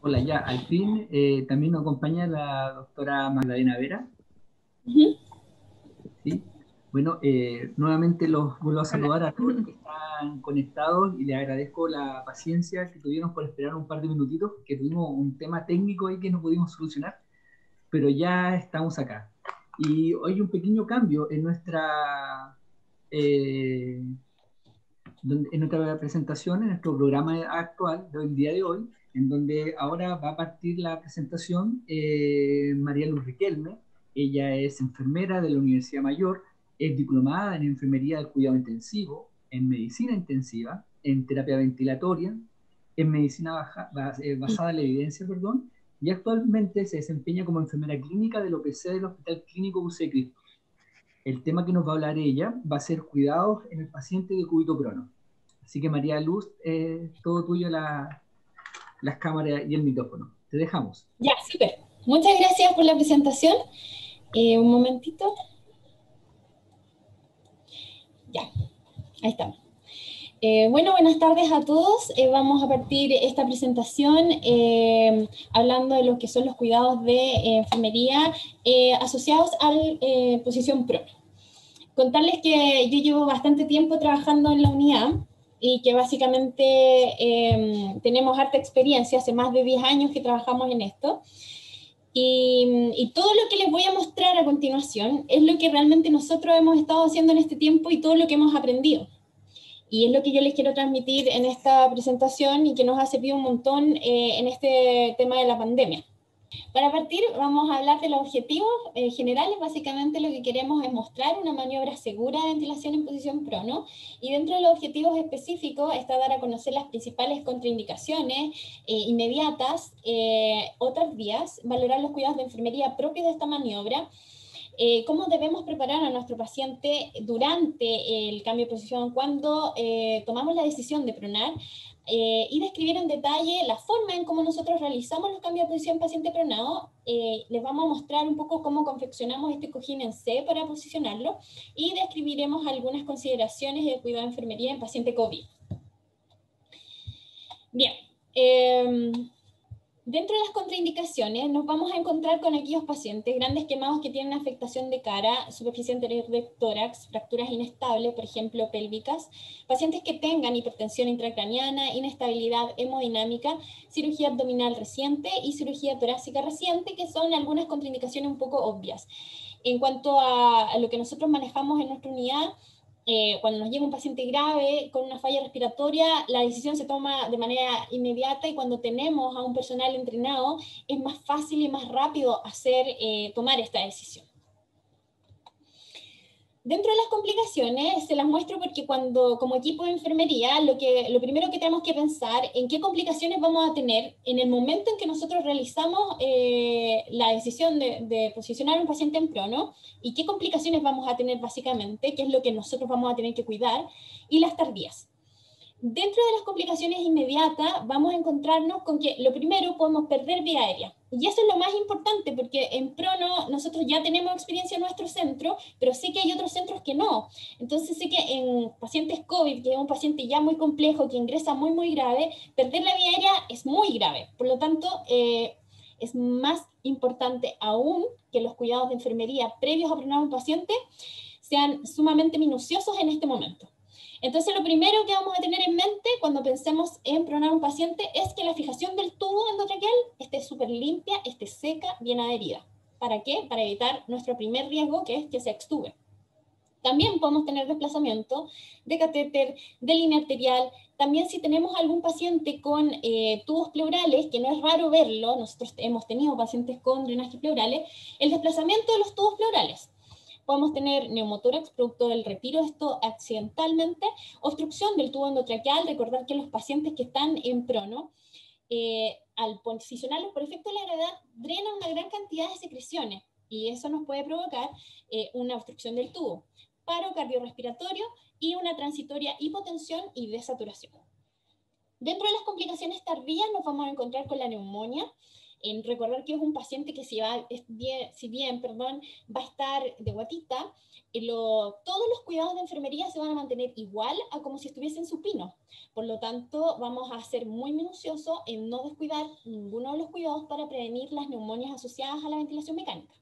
Hola, ya, al fin también nos acompaña la doctora Magdalena Vera, Ujú. ¿sí? Bueno, nuevamente los vuelvo a Hola. saludar a todos los que están conectados y les agradezco la paciencia que tuvieron por esperar un par de minutitos, que tuvimos un tema técnico ahí que no pudimos solucionar, pero ya estamos acá. Y hoy hay un pequeño cambio eh, en nuestra presentación, en nuestro programa actual del día de hoy, en donde ahora va a partir la presentación María Luz Riquelme. Ella es enfermera de la Universidad Mayor, es diplomada en enfermería del cuidado intensivo, en medicina intensiva, en terapia ventilatoria, en medicina basada en la evidencia, perdón, y actualmente se desempeña como enfermera clínica del OPC del Hospital Clínico UC Cristo. El tema que nos va a hablar ella va a ser cuidados en el paciente de cúbito crono. Así que María Luz, todo tuyo las cámaras y el micrófono. Te dejamos. Ya, súper. Muchas gracias por la presentación. Un momentito. Ya, ahí estamos. Bueno, buenas tardes a todos. Vamos a partir esta presentación hablando de lo que son los cuidados de enfermería asociados a la posición PRO. Contarles que yo llevo bastante tiempo trabajando en la unidad y que básicamente tenemos harta experiencia, hace más de 10 años que trabajamos en esto. Y todo lo que les voy a mostrar a continuación es lo que realmente nosotros hemos estado haciendo en este tiempo y todo lo que hemos aprendido. Y es lo que yo les quiero transmitir en esta presentación y que nos ha servido un montón en este tema de la pandemia. Para partir, vamos a hablar de los objetivos generales. Básicamente lo que queremos es mostrar una maniobra segura de ventilación en posición prono, y dentro de los objetivos específicos está dar a conocer las principales contraindicaciones inmediatas, otras vías, valorar los cuidados de enfermería propios de esta maniobra, cómo debemos preparar a nuestro paciente durante el cambio de posición cuando tomamos la decisión de pronar, y describir en detalle la forma en cómo nosotros realizamos los cambios de posición paciente pronado. Les vamos a mostrar un poco cómo confeccionamos este cojín en C para posicionarlo, y describiremos algunas consideraciones de cuidado de enfermería en paciente COVID. Bien. Dentro de las contraindicaciones nos vamos a encontrar con aquellos pacientes grandes quemados que tienen afectación de cara, superficie anterior de tórax, fracturas inestables, por ejemplo pélvicas, pacientes que tengan hipertensión intracraniana, inestabilidad hemodinámica, cirugía abdominal reciente y cirugía torácica reciente, que son algunas contraindicaciones un poco obvias. En cuanto a lo que nosotros manejamos en nuestra unidad, cuando nos llega un paciente grave con una falla respiratoria, la decisión se toma de manera inmediata, y cuando tenemos a un personal entrenado es más fácil y más rápido tomar esta decisión. Dentro de las complicaciones se las muestro porque como equipo de enfermería, lo primero que tenemos que pensar en qué complicaciones vamos a tener en el momento en que nosotros realizamos la decisión de posicionar a un paciente en prono, y qué complicaciones vamos a tener básicamente, qué es lo que nosotros vamos a tener que cuidar, y las tardías. Dentro de las complicaciones inmediatas vamos a encontrarnos con que lo primero, podemos perder vía aérea. Y eso es lo más importante, porque en prono nosotros ya tenemos experiencia en nuestro centro, pero sé que hay otros centros que no. Entonces sé que en pacientes COVID, que es un paciente ya muy complejo, que ingresa muy, muy grave, perder la vía aérea es muy grave. Por lo tanto, es más importante aún que los cuidados de enfermería previos a pronar a un paciente sean sumamente minuciosos en este momento. Entonces, lo primero que vamos a tener en mente cuando pensemos en pronar a un paciente es que la fijación del tubo endotraqueal esté súper limpia, esté seca, bien adherida. ¿Para qué? Para evitar nuestro primer riesgo, que es que se extube. También podemos tener desplazamiento de catéter, de línea arterial. También si tenemos algún paciente con tubos pleurales, que no es raro verlo, nosotros hemos tenido pacientes con drenaje pleurales, el desplazamiento de los tubos pleurales. Podemos tener neumotórax producto del retiro, esto accidentalmente, obstrucción del tubo endotraqueal. Recordar que los pacientes que están en prono, al posicionarlos por efecto de la gravedad, drenan una gran cantidad de secreciones, y eso nos puede provocar una obstrucción del tubo, paro cardiorrespiratorio y una transitoria hipotensión y desaturación. Dentro de las complicaciones tardías nos vamos a encontrar con la neumonía, en recordar que es un paciente que si bien va a estar de guatita, todos los cuidados de enfermería se van a mantener igual a como si estuviese en supino. Por lo tanto, vamos a ser muy minuciosos en no descuidar ninguno de los cuidados para prevenir las neumonias asociadas a la ventilación mecánica.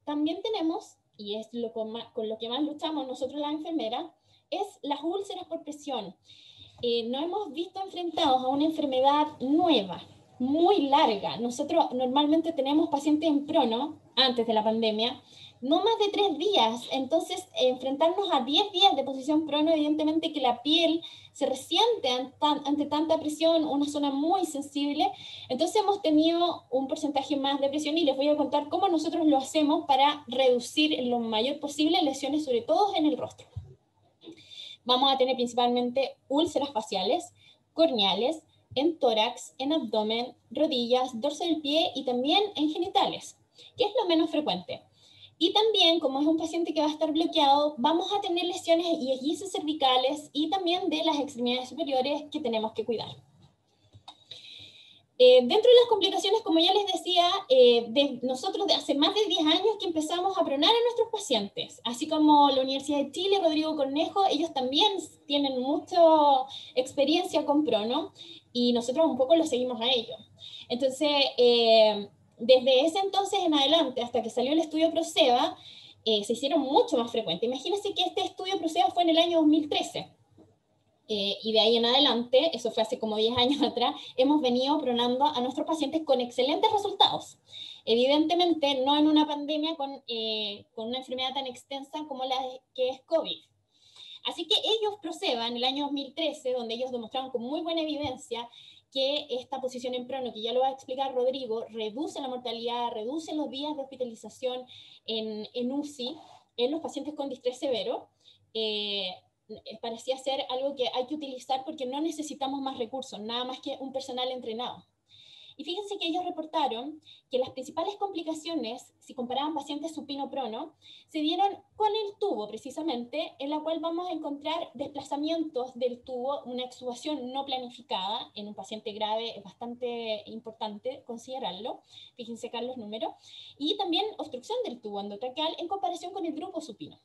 También tenemos, y es con lo que más luchamos nosotros las enfermeras, es las úlceras por presión. Nos hemos visto enfrentados a una enfermedad nueva, muy larga. Nosotros normalmente tenemos pacientes en prono, antes de la pandemia, no más de 3 días. Entonces, enfrentarnos a 10 días de posición prono, evidentemente que la piel se resiente ante tanta presión, una zona muy sensible. Entonces, hemos tenido un porcentaje más de presión y les voy a contar cómo nosotros lo hacemos para reducir en lo mayor posible lesiones, sobre todo en el rostro. Vamos a tener principalmente úlceras faciales, corneales, en tórax, en abdomen, rodillas, dorso del pie y también en genitales, que es lo menos frecuente. Y también, como es un paciente que va a estar bloqueado, vamos a tener lesiones y esguinces cervicales y también de las extremidades superiores que tenemos que cuidar. Dentro de las complicaciones, como ya les decía, nosotros hace más de 10 años que empezamos a pronar a nuestros pacientes, así como la Universidad de Chile, Rodrigo Cornejo, ellos también tienen mucha experiencia con prono y nosotros un poco lo seguimos a ellos. Entonces, desde ese entonces en adelante, hasta que salió el estudio ProSEBA, se hicieron mucho más frecuentes. Imagínense que este estudio ProSEBA fue en el año 2013. Y de ahí en adelante, eso fue hace como 10 años atrás, hemos venido pronando a nuestros pacientes con excelentes resultados. Evidentemente, no en una pandemia con una enfermedad tan extensa como la que es COVID. Así que ellos ProSEBA en el año 2013, donde ellos demostraron con muy buena evidencia que esta posición en prono, que ya lo va a explicar Rodrigo, reduce la mortalidad, reduce los días de hospitalización en UCI en los pacientes con distrés severo, parecía ser algo que hay que utilizar porque no necesitamos más recursos, nada más que un personal entrenado. Y fíjense que ellos reportaron que las principales complicaciones, si comparaban pacientes supino-prono, se dieron con el tubo precisamente, en la cual vamos a encontrar desplazamientos del tubo, una extubación no planificada en un paciente grave, es bastante importante considerarlo, fíjense acá los números, y también obstrucción del tubo endotraqueal en comparación con el grupo supino.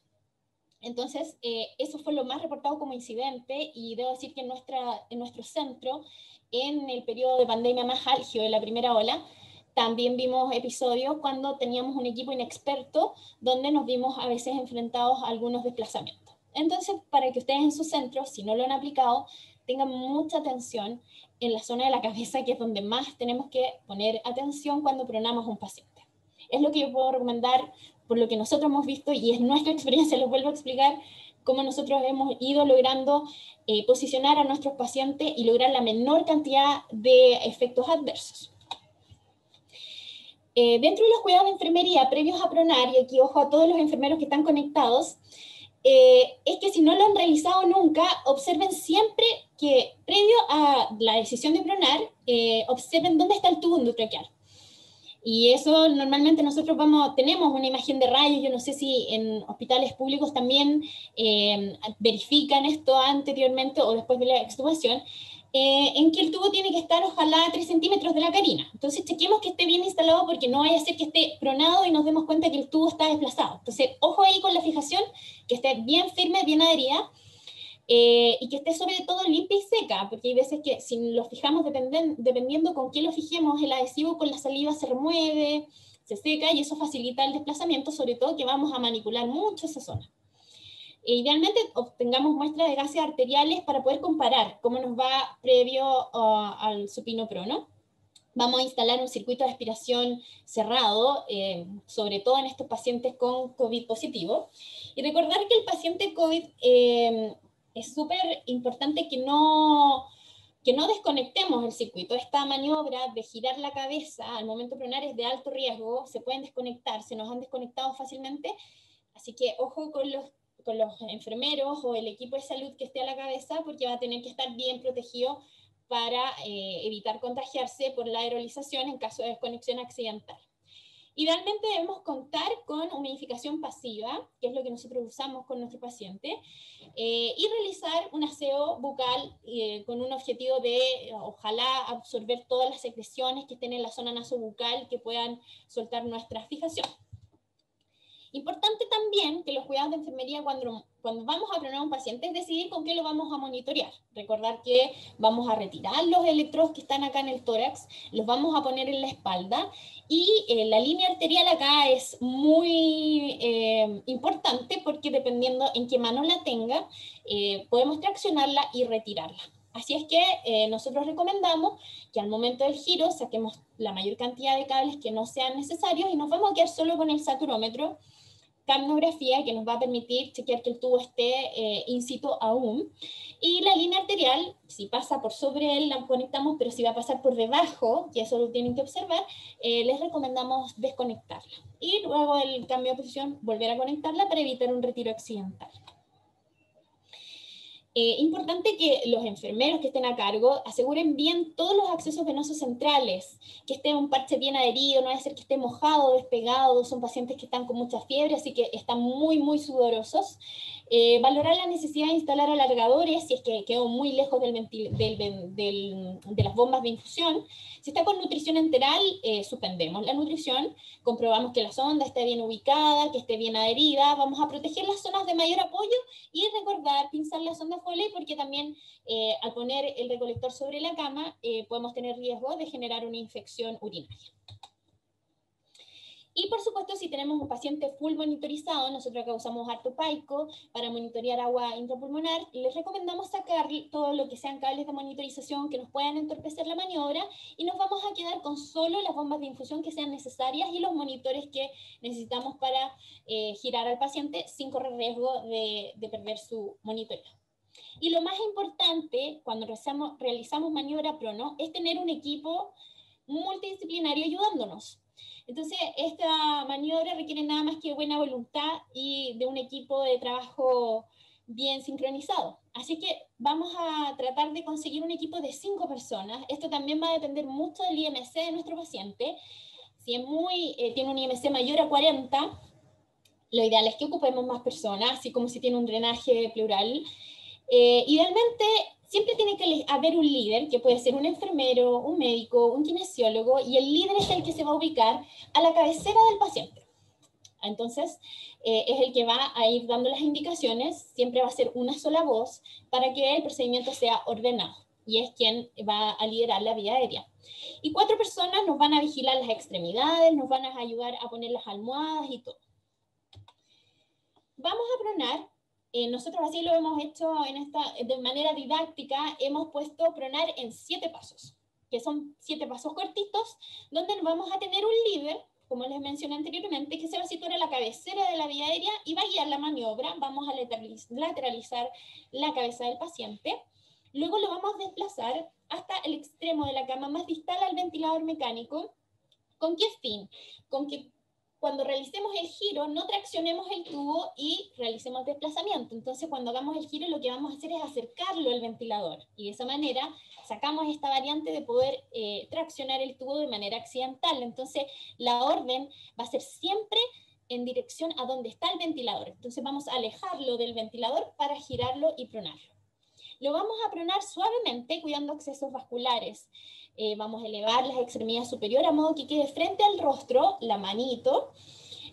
Entonces, eso fue lo más reportado como incidente y debo decir que en nuestro centro, en el periodo de pandemia más álgido de la primera ola, también vimos episodios cuando teníamos un equipo inexperto donde nos vimos a veces enfrentados a algunos desplazamientos. Entonces, para que ustedes en su centro, si no lo han aplicado, tengan mucha atención en la zona de la cabeza, que es donde más tenemos que poner atención cuando pronamos a un paciente. Es lo que yo puedo recomendar por lo que nosotros hemos visto, y es nuestra experiencia, les vuelvo a explicar cómo nosotros hemos ido logrando posicionar a nuestros pacientes y lograr la menor cantidad de efectos adversos. Dentro de los cuidados de enfermería previos a pronar, y aquí ojo a todos los enfermeros que están conectados, es que si no lo han realizado nunca, observen siempre que previo a la decisión de pronar, observen dónde está el tubo endotraqueal. Y eso normalmente nosotros tenemos una imagen de rayos, yo no sé si en hospitales públicos también verifican esto anteriormente o después de la extubación, en que el tubo tiene que estar ojalá a 3 centímetros de la carina. Entonces chequemos que esté bien instalado porque no vaya a ser que esté pronado y nos demos cuenta que el tubo está desplazado. Entonces ojo ahí con la fijación, que esté bien firme, bien adherida, y que esté sobre todo limpia y seca, porque hay veces que si lo fijamos dependiendo con qué lo fijemos, el adhesivo con la saliva se remueve, se seca y eso facilita el desplazamiento, sobre todo que vamos a manipular mucho esa zona. Idealmente obtengamos muestras de gases arteriales para poder comparar cómo nos va previo al supino prono. Vamos a instalar un circuito de aspiración cerrado, sobre todo en estos pacientes con COVID positivo. Y recordar que el paciente COVID es súper importante que no desconectemos el circuito. Esta maniobra de girar la cabeza al momento de pronar es de alto riesgo, se pueden desconectar, se nos han desconectado fácilmente, así que ojo con los enfermeros o el equipo de salud que esté a la cabeza, porque va a tener que estar bien protegido para evitar contagiarse por la aerolización en caso de desconexión accidental. Idealmente debemos contar con humidificación pasiva, que es lo que nosotros usamos con nuestro paciente, y realizar un aseo bucal con un objetivo de, ojalá, absorber todas las secreciones que estén en la zona nasobucal que puedan soltar nuestra fijación. Importante también que los cuidados de enfermería cuando vamos a pronar a un paciente es decidir con qué lo vamos a monitorear. Recordar que vamos a retirar los electrodos que están acá en el tórax, los vamos a poner en la espalda y la línea arterial acá es muy importante porque dependiendo en qué mano la tenga, podemos traccionarla y retirarla. Así es que nosotros recomendamos que al momento del giro saquemos la mayor cantidad de cables que no sean necesarios y nos vamos a quedar solo con el saturómetro, capnografía, que nos va a permitir chequear que el tubo esté in situ aún, y la línea arterial, si pasa por sobre él la conectamos, pero si va a pasar por debajo, que eso lo tienen que observar, les recomendamos desconectarla, y luego del cambio de posición volver a conectarla para evitar un retiro accidental. Importante que los enfermeros que estén a cargo aseguren bien todos los accesos venosos centrales, que esté un parche bien adherido, no debe ser que esté mojado, despegado, son pacientes que están con mucha fiebre, así que están muy sudorosos. Valorar la necesidad de instalar alargadores si es que quedó muy lejos de las bombas de infusión. Si está con nutrición enteral, suspendemos la nutrición, comprobamos que la sonda esté bien ubicada, que esté bien adherida, vamos a proteger las zonas de mayor apoyo y recordar pinzar la sonda Foley porque también al poner el recolector sobre la cama podemos tener riesgo de generar una infección urinaria. Y por supuesto, si tenemos un paciente full monitorizado, nosotros acá usamos harto paico para monitorear agua intrapulmonar, les recomendamos sacar todo lo que sean cables de monitorización que nos puedan entorpecer la maniobra y nos vamos a quedar con solo las bombas de infusión que sean necesarias y los monitores que necesitamos para girar al paciente sin correr riesgo de perder su monitoreo. Y lo más importante cuando realizamos maniobra prono es tener un equipo multidisciplinario ayudándonos. Entonces, esta maniobra requiere nada más que buena voluntad y de un equipo de trabajo bien sincronizado. Así que vamos a tratar de conseguir un equipo de 5 personas. Esto también va a depender mucho del IMC de nuestro paciente. Si es tiene un IMC mayor a 40, lo ideal es que ocupemos más personas, así como si tiene un drenaje pleural. Idealmente, siempre tiene que haber un líder, que puede ser un enfermero, un médico, un kinesiólogo, y el líder es el que se va a ubicar a la cabecera del paciente. Entonces, es el que va a ir dando las indicaciones, siempre va a ser una sola voz para que el procedimiento sea ordenado, y es quien va a liderar la vía aérea. Y 4 personas nos van a vigilar las extremidades, nos van a ayudar a poner las almohadas y todo. Vamos a pronar. Nosotros así lo hemos hecho de manera didáctica, hemos puesto pronar en 7 pasos, que son 7 pasos cortitos, donde vamos a tener un líder, como les mencioné anteriormente, que se va a situar a la cabecera de la vía aérea y va a guiar la maniobra. Vamos a lateralizar la cabeza del paciente, luego lo vamos a desplazar hasta el extremo de la cama más distal al ventilador mecánico. ¿Con qué fin? Con que cuando realicemos el giro, no traccionemos el tubo y realicemos desplazamiento. Entonces, cuando hagamos el giro, lo que vamos a hacer es acercarlo al ventilador. Y de esa manera, sacamos esta variante de poder traccionar el tubo de manera accidental. Entonces, la orden va a ser siempre en dirección a donde está el ventilador. Entonces, vamos a alejarlo del ventilador para girarlo y pronarlo. Lo vamos a pronar suavemente, cuidando accesos vasculares. Vamos a elevar las extremidades superiores a modo que quede frente al rostro, la manito,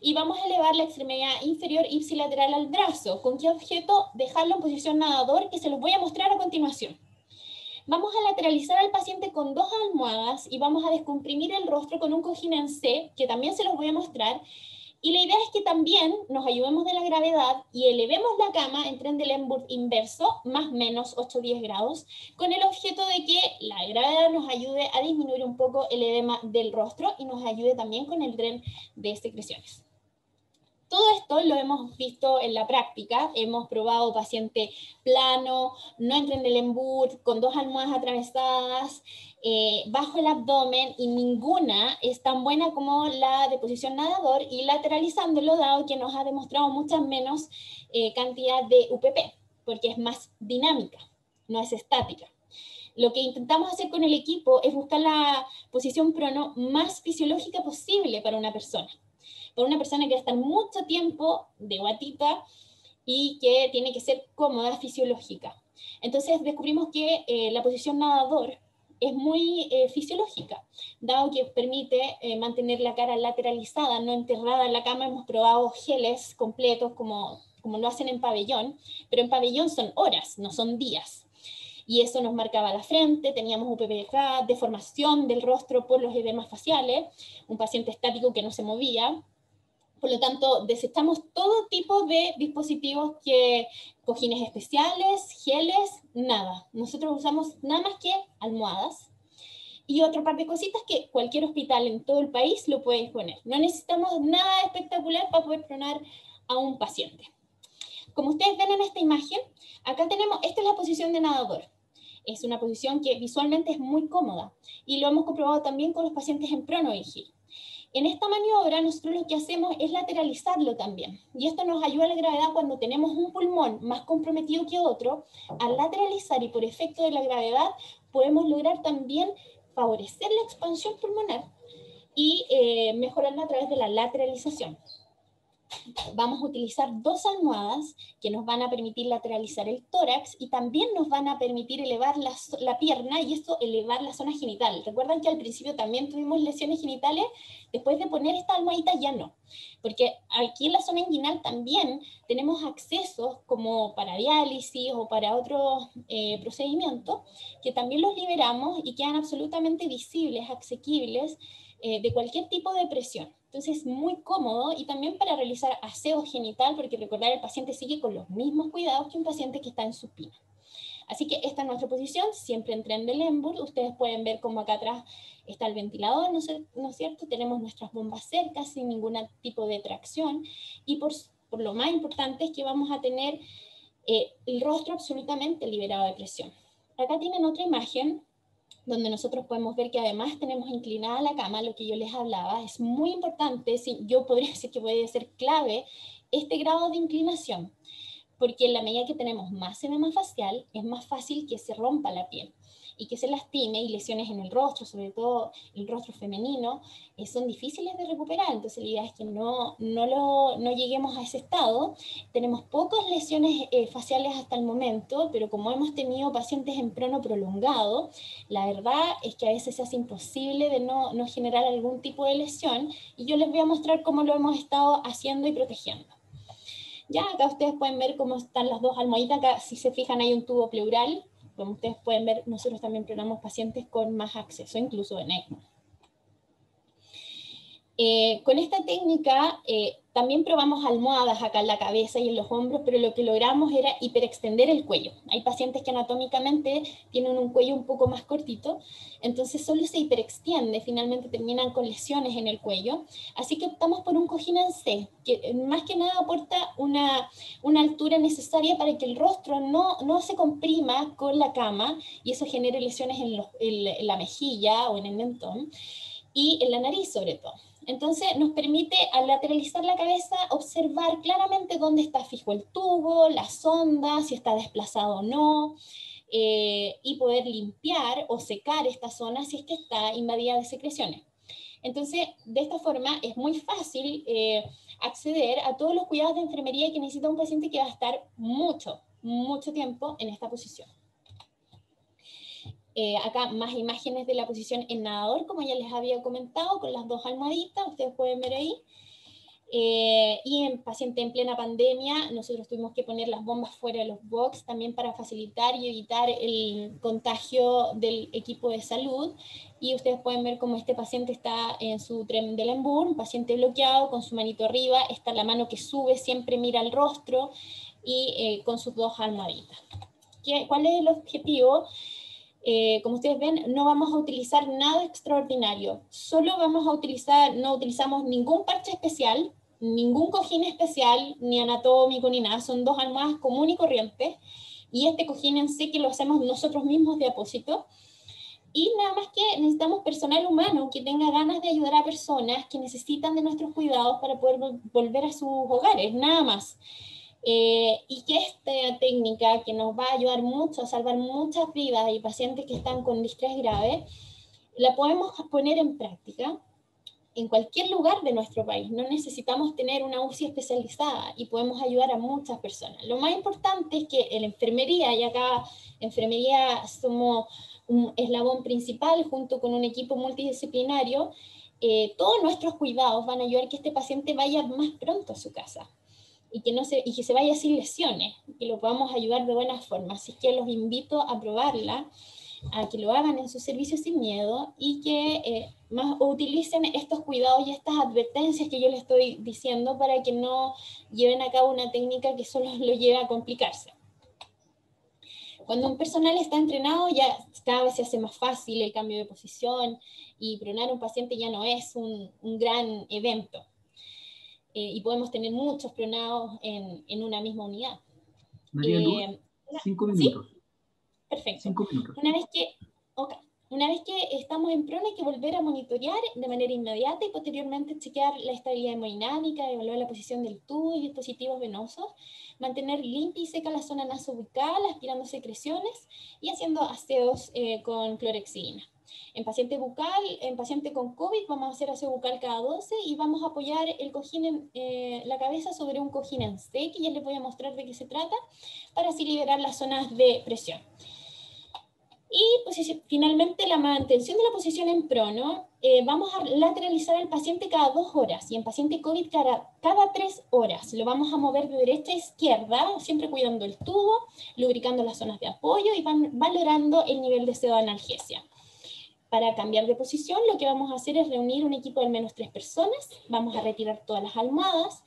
y vamos a elevar la extremidad inferior ipsilateral al brazo. ¿Con qué objeto? Dejarlo en posición nadador, que se los voy a mostrar a continuación. Vamos a lateralizar al paciente con 2 almohadas y vamos a descomprimir el rostro con un cojín en C, que también se los voy a mostrar. Y la idea es que también nos ayudemos de la gravedad y elevemos la cama en Trendelenburg inverso, más o menos 8 o 10 grados, con el objeto de que la gravedad nos ayude a disminuir un poco el edema del rostro y nos ayude también con el dren de secreciones. Todo esto lo hemos visto en la práctica, hemos probado paciente plano, no en Trendelenburg, con 2 almohadas atravesadas, bajo el abdomen, y ninguna es tan buena como la de posición nadador y lateralizándolo, dado que nos ha demostrado mucha menos cantidad de UPP, porque es más dinámica, no es estática. lo que intentamos hacer con el equipo es buscar la posición prono más fisiológica posible para una persona. Para una persona que va a estar mucho tiempo de guatita y que tiene que ser cómoda fisiológica. Entonces descubrimos que la posición nadador es muy fisiológica, dado que permite mantener la cara lateralizada, no enterrada en la cama. Hemos probado geles completos como lo hacen en pabellón, pero en pabellón son horas, no son días. Y eso nos marcaba la frente, teníamos UPPK, deformación del rostro por los edemas faciales, un paciente estático que no se movía. Por lo tanto, desechamos todo tipo de dispositivos, cojines especiales, geles, nada. Nosotros usamos nada más que almohadas y otra par de cositas que cualquier hospital en todo el país lo puede disponer. No necesitamos nada espectacular para poder pronar a un paciente. Como ustedes ven en esta imagen, acá tenemos, esta es la posición de nadador. Es una posición que visualmente es muy cómoda y lo hemos comprobado también con los pacientes en pronovigil. En esta maniobra nosotros lo que hacemos es lateralizarlo también, y esto nos ayuda a la gravedad cuando tenemos un pulmón más comprometido que otro. Al lateralizar y por efecto de la gravedad podemos lograr también favorecer la expansión pulmonar y mejorarla a través de la lateralización. Vamos a utilizar 2 almohadas que nos van a permitir lateralizar el tórax y también nos van a permitir elevar la pierna y esto elevar la zona genital. Recuerdan que al principio también tuvimos lesiones genitales, después de poner esta almohadita ya no, porque aquí en la zona inguinal también tenemos accesos como para diálisis o para otros procedimientos que también los liberamos y quedan absolutamente visibles, asequibles de cualquier tipo de presión. Entonces es muy cómodo y también para realizar aseo genital, porque recordar el paciente sigue con los mismos cuidados que un paciente que está en supina. Así que esta es nuestra posición, siempre en tren de Lemburg. Ustedes pueden ver cómo acá atrás está el ventilador, ¿no es cierto? Tenemos nuestras bombas cerca, sin ningún tipo de tracción. Y por lo más importante es que vamos a tener el rostro absolutamente liberado de presión. Acá tienen otra imagen donde nosotros podemos ver que además tenemos inclinada la cama, lo que yo les hablaba. Es muy importante, yo podría decir que puede ser clave este grado de inclinación, porque en la medida que tenemos más edema facial, es más fácil que se rompa la piel y que se lastime, y lesiones en el rostro, sobre todo el rostro femenino, son difíciles de recuperar. Entonces la idea es que no lleguemos a ese estado. Tenemos pocas lesiones faciales hasta el momento, pero como hemos tenido pacientes en prono prolongado, la verdad es que a veces se hace imposible de no generar algún tipo de lesión, y yo les voy a mostrar cómo lo hemos estado haciendo y protegiendo. Ya acá ustedes pueden ver cómo están las 2 almohaditas. Acá, si se fijan, hay un tubo pleural. Como ustedes pueden ver, nosotros también probamos pacientes con más acceso, incluso en ECMO. Con esta técnica también probamos almohadas acá en la cabeza y en los hombros, pero lo que logramos era hiperextender el cuello. Hay pacientes que anatómicamente tienen un cuello un poco más cortito, entonces solo se hiperextiende, finalmente terminan con lesiones en el cuello. Así que optamos por un cojín en C, que más que nada aporta una altura necesaria para que el rostro no se comprima con la cama y eso genere lesiones en la mejilla o en el mentón y en la nariz sobre todo. Entonces nos permite, al lateralizar la cabeza, observar claramente dónde está fijo el tubo, la sonda, si está desplazado o no, y poder limpiar o secar esta zona si es que está invadida de secreciones. Entonces, de esta forma es muy fácil acceder a todos los cuidados de enfermería que necesita un paciente que va a estar mucho tiempo en esta posición. Acá más imágenes de la posición en nadador, como ya les había comentado, con las 2 almohaditas, ustedes pueden ver ahí. Y en paciente en plena pandemia, nosotros tuvimos que poner las bombas fuera de los box también para facilitar y evitar el contagio del equipo de salud. Y ustedes pueden ver cómo este paciente está en su tren de Lemburg, un paciente bloqueado con su manito arriba, está la mano que sube, siempre mira al rostro y con sus 2 almohaditas. ¿Cuál es el objetivo? Como ustedes ven, no vamos a utilizar nada extraordinario, solo no utilizamos ningún parche especial, ningún cojín especial, ni anatómico, ni nada. Son 2 almohadas común y corrientes, y este cojín en sí que lo hacemos nosotros mismos de apósito, y nada más que necesitamos personal humano que tenga ganas de ayudar a personas que necesitan de nuestros cuidados para poder volver a sus hogares, nada más. y que esta técnica que nos va a ayudar mucho a salvar muchas vidas y pacientes que están con distrés grave, la podemos poner en práctica en cualquier lugar de nuestro país. No necesitamos tener una UCI especializada y podemos ayudar a muchas personas. Lo más importante es que en la enfermería, y acá enfermería somos un eslabón principal junto con un equipo multidisciplinario, todos nuestros cuidados van a ayudar a que este paciente vaya más pronto a su casa y que se vaya sin lesiones, que lo podamos ayudar de buena forma. Así que los invito a probarla, a que lo hagan en su servicio sin miedo y que más utilicen estos cuidados y estas advertencias que yo les estoy diciendo para que no lleven a cabo una técnica que solo lo lleve a complicarse. Cuando un personal está entrenado, ya cada vez se hace más fácil el cambio de posición y pronar a un paciente ya no es un gran evento. Y podemos tener muchos pronados en una misma unidad. María Luz, 5 ¿Sí? minutos. Perfecto. 5 minutos. Una vez que estamos en prona, hay que volver a monitorear de manera inmediata y posteriormente chequear la estabilidad hemodinámica, evaluar la posición del tubo y dispositivos venosos, mantener limpia y seca la zona nasobucal, aspirando secreciones y haciendo aseos con clorexidina. En paciente bucal, en paciente con COVID, vamos a hacer aseo bucal cada 12 y vamos a apoyar el cojín la cabeza sobre un cojín en C, que ya les voy a mostrar de qué se trata, para así liberar las zonas de presión. Y finalmente la mantención de la posición en prono, vamos a lateralizar al paciente cada 2 horas y en paciente COVID cada 3 horas. Lo vamos a mover de derecha a izquierda, siempre cuidando el tubo, lubricando las zonas de apoyo y valorando el nivel de pseudoanalgesia. Para cambiar de posición, lo que vamos a hacer es reunir un equipo de al menos 3 personas, vamos a retirar todas las almohadas,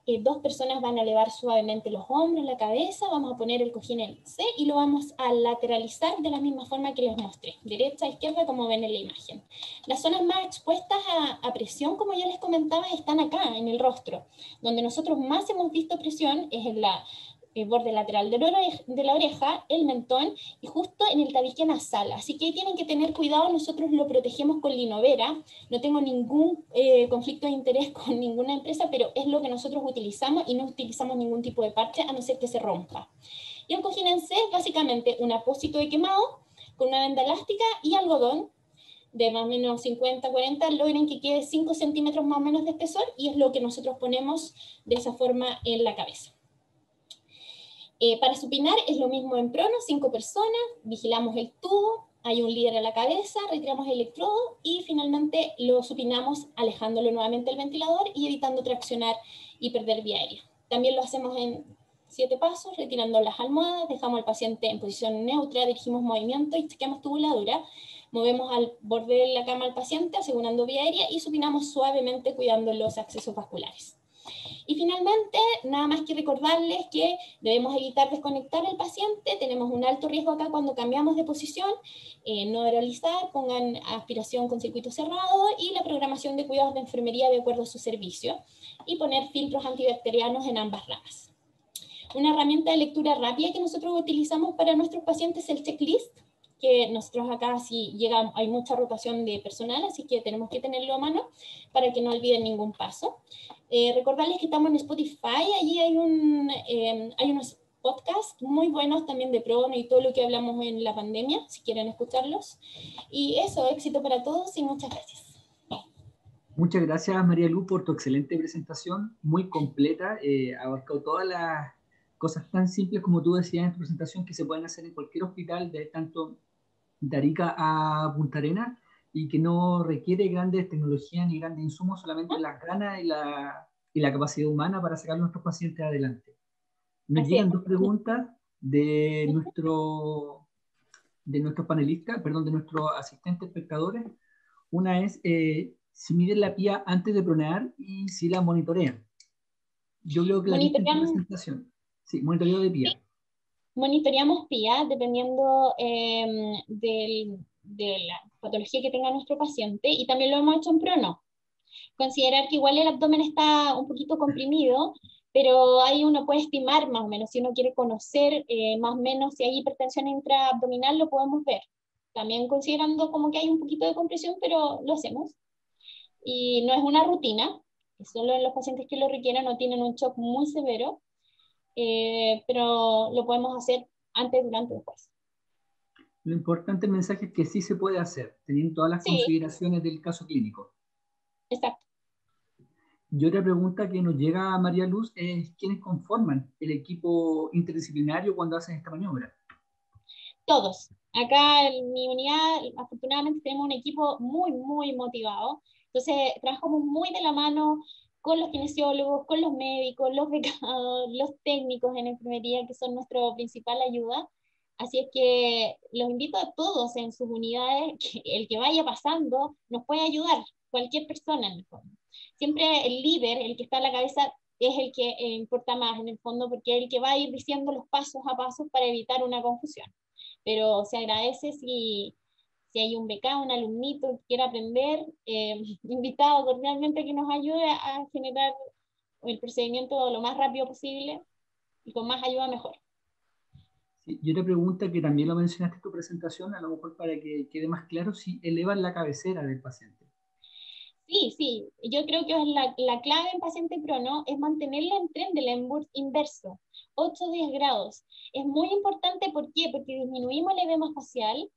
2 personas van a elevar suavemente los hombros, la cabeza, vamos a poner el cojín en C y lo vamos a lateralizar de la misma forma que les mostré, derecha a izquierda como ven en la imagen. Las zonas más expuestas a presión, como ya les comentaba, están acá en el rostro. Donde nosotros más hemos visto presión es en el borde lateral de la oreja, el mentón y justo en el tabique nasal. Así que tienen que tener cuidado, nosotros lo protegemos con Linovera. No tengo ningún conflicto de interés con ninguna empresa, pero es lo que nosotros utilizamos y no utilizamos ningún tipo de parche a no ser que se rompa. Y el cojín en C es básicamente un apósito de quemado con una venda elástica y algodón de más o menos 50, 40, logren que quede 5 centímetros más o menos de espesor y es lo que nosotros ponemos de esa forma en la cabeza. Para supinar es lo mismo en prono, 5 personas, vigilamos el tubo, hay un líder a la cabeza, retiramos el electrodo y finalmente lo supinamos alejándolo nuevamente del ventilador y evitando traccionar y perder vía aérea. También lo hacemos en 7 pasos, retirando las almohadas, dejamos al paciente en posición neutra, dirigimos movimiento y chequeamos tubuladura, movemos al borde de la cama al paciente asegurando vía aérea y supinamos suavemente cuidando los accesos vasculares. Y finalmente, nada más que recordarles que debemos evitar desconectar al paciente, tenemos un alto riesgo acá cuando cambiamos de posición, no oralizar, pongan aspiración con circuito cerrado y la programación de cuidados de enfermería de acuerdo a su servicio y poner filtros antibacterianos en ambas ramas. Una herramienta de lectura rápida que nosotros utilizamos para nuestros pacientes es el checklist, que nosotros acá si llega, hay mucha rotación de personal, así que tenemos que tenerlo a mano para que no olviden ningún paso. Recordarles que estamos en Spotify, allí hay unos podcasts muy buenos también de prono y todo lo que hablamos en la pandemia, si quieren escucharlos. Y eso, éxito para todos y muchas gracias. Muchas gracias, María Luz, por tu excelente presentación, muy completa, abarcado todas las cosas tan simples como tú decías en tu presentación que se pueden hacer en cualquier hospital, de tanto de Arica a Punta Arenas, y que no requiere grandes tecnologías ni grandes insumos, solamente las ganas y la capacidad humana para sacar a nuestros pacientes adelante. Nos Así llegan es. 2 preguntas de nuestros panelistas, perdón, de nuestros asistentes espectadores. Una es si miden la PIA antes de pronear y si la monitorean. Yo creo que la viste en tu presentación. Sí, monitoreo de PIA. Monitoreamos PIA dependiendo de la patología que tenga nuestro paciente y también lo hemos hecho en prono. Considerar que igual el abdomen está un poquito comprimido, pero ahí uno puede estimar más o menos, si uno quiere conocer más o menos si hay hipertensión intraabdominal, lo podemos ver. También considerando como que hay un poquito de compresión, pero lo hacemos. Y no es una rutina, solo en los pacientes que lo requieran o tienen un shock muy severo. pero lo podemos hacer antes, durante, después. Lo importante el mensaje es que sí se puede hacer, teniendo todas las Sí, consideraciones del caso clínico. exacto. Y otra pregunta que nos llega a María Luz es ¿quiénes conforman el equipo interdisciplinario cuando hacen esta maniobra? Todos. Acá en mi unidad, afortunadamente, tenemos un equipo muy, muy motivado. Entonces, trabajamos muy de la mano con los kinesiólogos, con los médicos, los becados, los técnicos en enfermería, que son nuestra principal ayuda. Así es que los invito a todos en sus unidades, que el que vaya pasando nos puede ayudar, cualquier persona en el fondo. Siempre el líder, el que está a la cabeza, es el que importa más en el fondo, porque es el que va a ir diciendo los pasos a pasos para evitar una confusión. Pero se agradece si hay un becado, un alumnito que quiera aprender, invitado cordialmente a que nos ayude a generar el procedimiento lo más rápido posible y con más ayuda mejor. Sí, y otra pregunta que también lo mencionaste en tu presentación, a lo mejor para que quede más claro, si elevan la cabecera del paciente. Sí, sí, yo creo que es la clave en paciente crono es mantenerla en Trendelenburg inverso, 8 o 10 grados. Es muy importante, ¿por qué? Porque disminuimos el edema facial,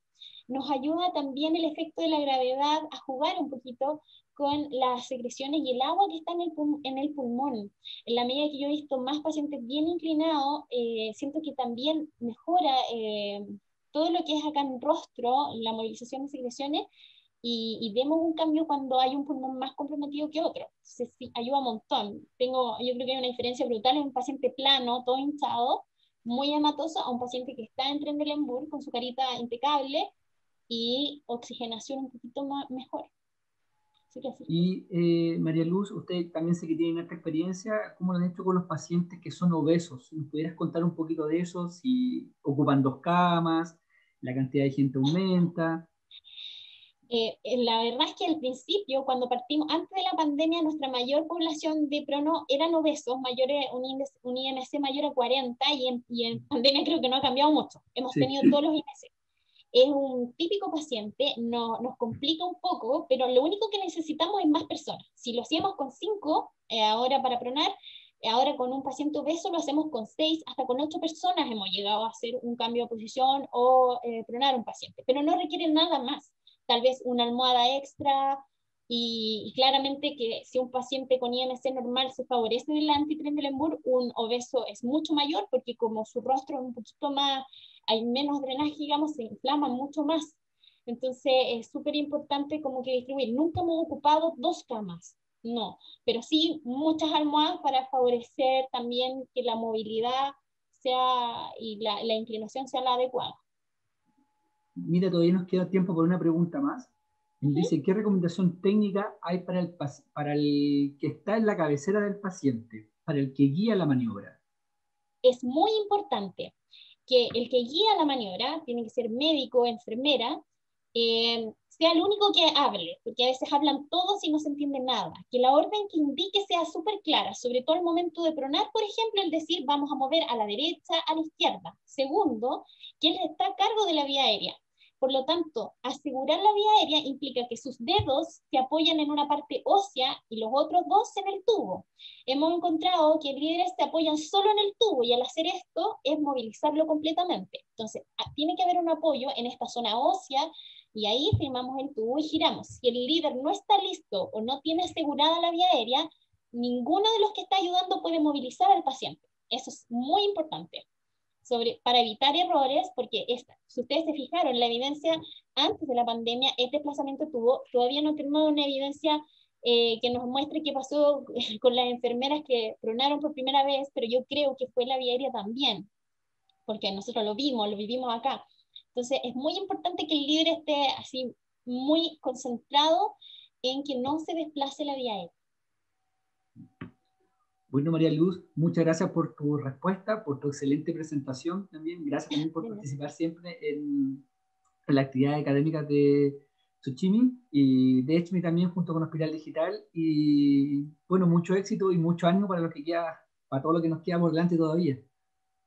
nos ayuda también el efecto de la gravedad a jugar un poquito con las secreciones y el agua que está en el pulmón. En la medida que yo he visto más pacientes bien inclinados, siento que también mejora todo lo que es acá en rostro, la movilización de secreciones, y vemos un cambio cuando hay un pulmón más comprometido que otro. Entonces, sí, ayuda un montón. Yo creo que hay una diferencia brutal en un paciente plano, todo hinchado, muy hematoso, a un paciente que está en Trendelenburg con su carita impecable y oxigenación un poquito más, mejor. Así que sí. Y María Luz, usted también sé que tiene esta experiencia, ¿cómo lo han hecho con los pacientes que son obesos? ¿Nos pudieras contar un poquito de eso? Si ocupan 2 camas, la cantidad de gente aumenta. La verdad es que al principio, cuando partimos, antes de la pandemia, nuestra mayor población de prono eran obesos, mayores, un IMC mayor a 40, y en pandemia creo que no ha cambiado mucho. Hemos Sí. tenido todos los IMC. Es un típico paciente, no, nos complica un poco, pero lo único que necesitamos es más personas. Si lo hacíamos con 5, ahora para pronar, ahora con un paciente obeso lo hacemos con 6, hasta con 8 personas hemos llegado a hacer un cambio de posición o pronar un paciente, pero no requiere nada más. Tal vez una almohada extra, y claramente que si un paciente con IMC normal se favorece del antitrendelenburg, un obeso es mucho mayor, porque como su rostro es un poquito más, hay menos drenaje, digamos, se inflama mucho más. Entonces es súper importante como que distribuir. Nunca hemos ocupado 2 camas, no, pero sí muchas almohadas para favorecer también que la movilidad sea y la inclinación sea la adecuada. Mira, todavía nos queda tiempo por una pregunta más. Ujú. Dice, ¿qué recomendación técnica hay para el que está en la cabecera del paciente, para el que guía la maniobra? Es muy importante que el que guía la maniobra, tiene que ser médico o enfermera, sea el único que hable, porque a veces hablan todos y no se entiende nada. Que la orden que indique sea súper clara, sobre todo al momento de pronar, por ejemplo, el decir vamos a mover a la derecha, a la izquierda. Segundo, que él está a cargo de la vía aérea. Por lo tanto, asegurar la vía aérea implica que sus dedos se apoyan en una parte ósea y los otros dos en el tubo. Hemos encontrado que líderes se apoyan solo en el tubo, y al hacer esto es movilizarlo completamente. Entonces, tiene que haber un apoyo en esta zona ósea, y ahí firmamos el tubo y giramos. Si el líder no está listo o no tiene asegurada la vía aérea, ninguno de los que está ayudando puede movilizar al paciente. Eso es muy importante para evitar errores, porque si ustedes se fijaron, la evidencia antes de la pandemia es desplazamiento de tubo. Todavía no tenemos una evidencia que nos muestre qué pasó con las enfermeras que pronaron por primera vez, pero yo creo que fue la vía aérea también, porque nosotros lo vimos, lo vivimos acá. Entonces es muy importante que el líder esté así muy concentrado en que no se desplace la vía aérea. Bueno, María Luz, muchas gracias por tu respuesta, por tu excelente presentación también. Gracias también por participar siempre en las actividades académicas de Tsuchimi y de Echmi también junto con Hospital Digital. Y bueno, mucho éxito y mucho ánimo para lo que queda, para todo lo que nos queda por delante todavía.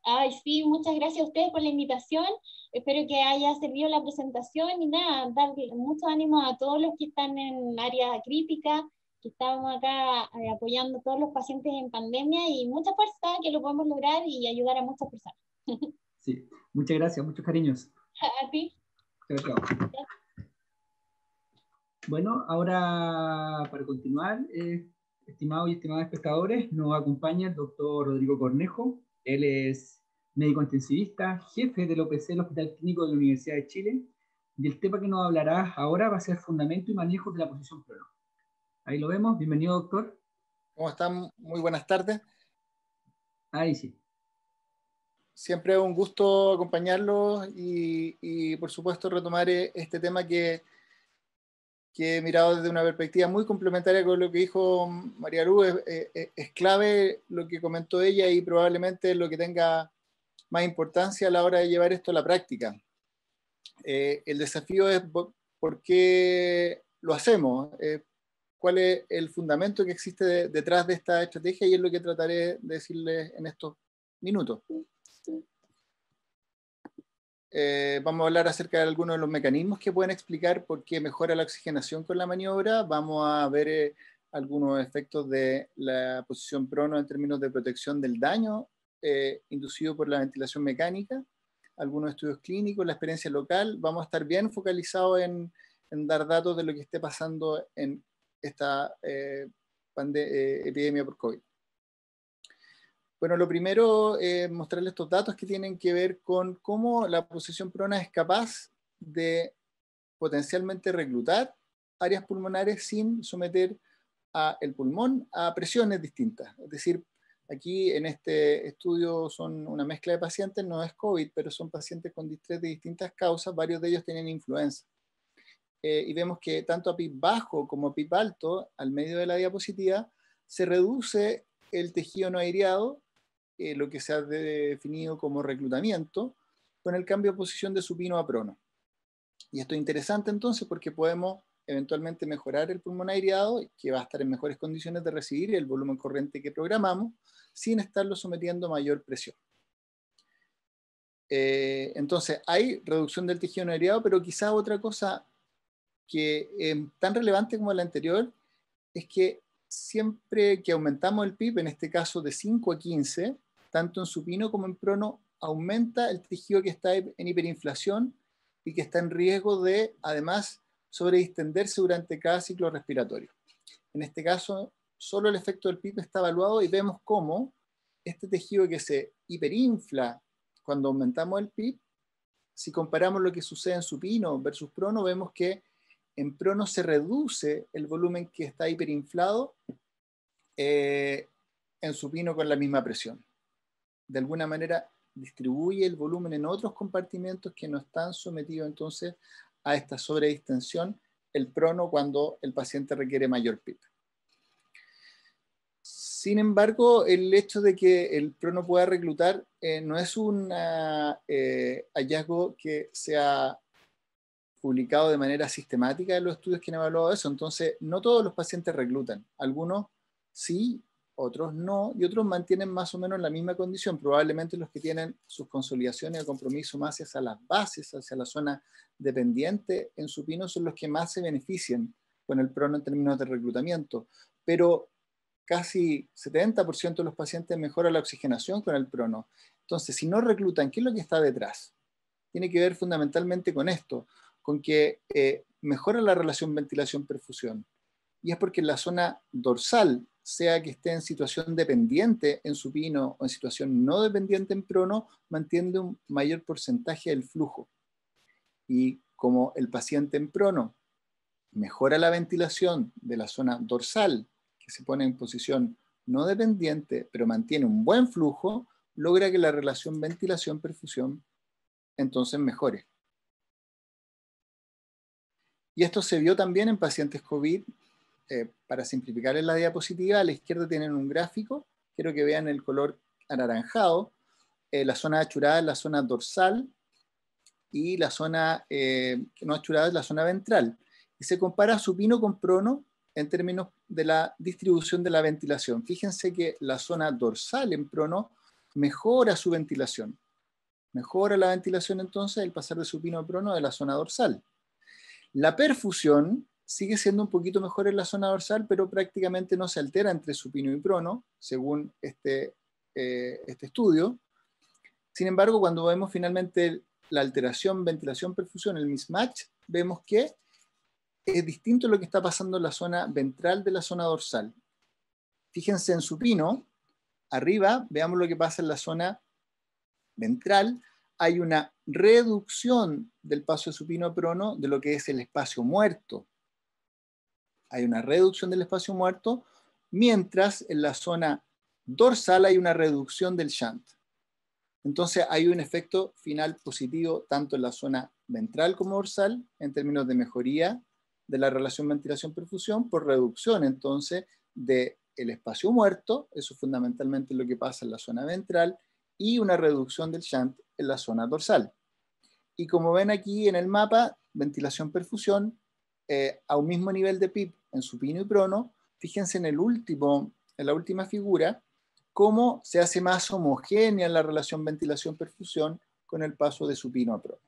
Ay, sí, muchas gracias a ustedes por la invitación. Espero que haya servido la presentación y nada, darle mucho ánimo a todos los que están en área crítica que estamos acá apoyando a todos los pacientes en pandemia y mucha fuerza que lo podemos lograr y ayudar a muchas personas. Sí, muchas gracias, muchos cariños. A ti. Chao, chao. Bueno, ahora para continuar, estimados y estimadas espectadores, nos acompaña el doctor Rodrigo Cornejo. Él es médico intensivista, jefe del OPC del Hospital Clínico de la Universidad de Chile. Y el tema que nos hablará ahora va a ser fundamento y manejo de la posición prono. Ahí lo vemos. Bienvenido, doctor. ¿Cómo están? Muy buenas tardes. Ahí sí. Siempre es un gusto acompañarlos y por supuesto retomar este tema que he mirado desde una perspectiva muy complementaria con lo que dijo María Luz. Es clave lo que comentó ella y probablemente lo que tenga más importancia a la hora de llevar esto a la práctica. El desafío es por qué lo hacemos, cuál es el fundamento que existe detrás de esta estrategia, y es lo que trataré de decirles en estos minutos. Vamos a hablar acerca de algunos de los mecanismos que pueden explicar por qué mejora la oxigenación con la maniobra. Vamos a ver algunos efectos de la posición prono en términos de protección del daño inducido por la ventilación mecánica, algunos estudios clínicos, la experiencia local. Vamos a estar bien focalizados en dar datos de lo que esté pasando en esta epidemia por COVID. Bueno, lo primero es mostrarles estos datos que tienen que ver con cómo la posición prona es capaz de potencialmente reclutar áreas pulmonares sin someter el pulmón a presiones distintas. Es decir, aquí en este estudio son una mezcla de pacientes, no es COVID, pero son pacientes con distrés de distintas causas, varios de ellos tienen influenza. Y vemos que tanto a PIB bajo como a PIB alto, al medio de la diapositiva, se reduce el tejido no aireado, lo que se ha definido como reclutamiento, con el cambio de posición de supino a prono. Y esto es interesante entonces porque podemos eventualmente mejorar el pulmón aireado, que va a estar en mejores condiciones de recibir el volumen corriente que programamos, sin estarlo sometiendo a mayor presión. Entonces hay reducción del tejido no aireado, pero quizá otra cosa que es tan relevante como la anterior es que siempre que aumentamos el PIB, en este caso de 5 a 15, tanto en supino como en prono, aumenta el tejido que está en hiperinflación y que está en riesgo de, además, sobredistenderse durante cada ciclo respiratorio. En este caso, solo el efecto del PIB está evaluado y vemos cómo este tejido que se hiperinfla cuando aumentamos el PIB, si comparamos lo que sucede en supino versus prono, vemos que en prono se reduce el volumen que está hiperinflado en supino con la misma presión. De alguna manera distribuye el volumen en otros compartimentos que no están sometidos entonces a esta sobredistensión, el prono, cuando el paciente requiere mayor PIB. Sin embargo, el hecho de que el prono pueda reclutar no es un hallazgo que sea publicado de manera sistemática en los estudios que han evaluado eso. Entonces, no todos los pacientes reclutan. Algunos sí, otros no, y otros mantienen más o menos la misma condición. Probablemente los que tienen sus consolidaciones de compromiso más hacia las bases, hacia la zona dependiente en supino, son los que más se benefician con el prono en términos de reclutamiento. Pero casi 70% de los pacientes mejora la oxigenación con el prono. Entonces, si no reclutan, ¿qué es lo que está detrás? Tiene que ver fundamentalmente con esto, con que mejora la relación ventilación-perfusión. Y es porque en la zona dorsal, sea que esté en situación dependiente en supino o en situación no dependiente en prono, mantiene un mayor porcentaje del flujo. Y como el paciente en prono mejora la ventilación de la zona dorsal, que se pone en posición no dependiente, pero mantiene un buen flujo, logra que la relación ventilación-perfusión entonces mejore. Y esto se vio también en pacientes COVID. Para simplificar en la diapositiva, a la izquierda tienen un gráfico, quiero que vean el color anaranjado, la zona achurada es la zona dorsal y la zona no achurada es la zona ventral. Y se compara supino con prono en términos de la distribución de la ventilación. Fíjense que la zona dorsal en prono mejora su ventilación. Mejora la ventilación entonces el pasar de supino a prono de la zona dorsal. La perfusión sigue siendo un poquito mejor en la zona dorsal, pero prácticamente no se altera entre supino y prono, según este estudio. Sin embargo, cuando vemos finalmente la alteración, ventilación, perfusión, el mismatch, vemos que es distinto lo que está pasando en la zona ventral de la zona dorsal. Fíjense en supino, arriba, veamos lo que pasa en la zona ventral. Hay una reducción del paso de supino a prono de lo que es el espacio muerto. Hay una reducción del espacio muerto, mientras en la zona dorsal hay una reducción del shunt. Entonces hay un efecto final positivo tanto en la zona ventral como dorsal en términos de mejoría de la relación ventilación-perfusión por reducción entonces del espacio muerto, eso es fundamentalmente lo que pasa en la zona ventral, y una reducción del shunt en la zona dorsal. Y como ven aquí en el mapa, ventilación-perfusión a un mismo nivel de PIB en supino y prono, fíjense en la última figura, cómo se hace más homogénea la relación ventilación-perfusión con el paso de supino a prono.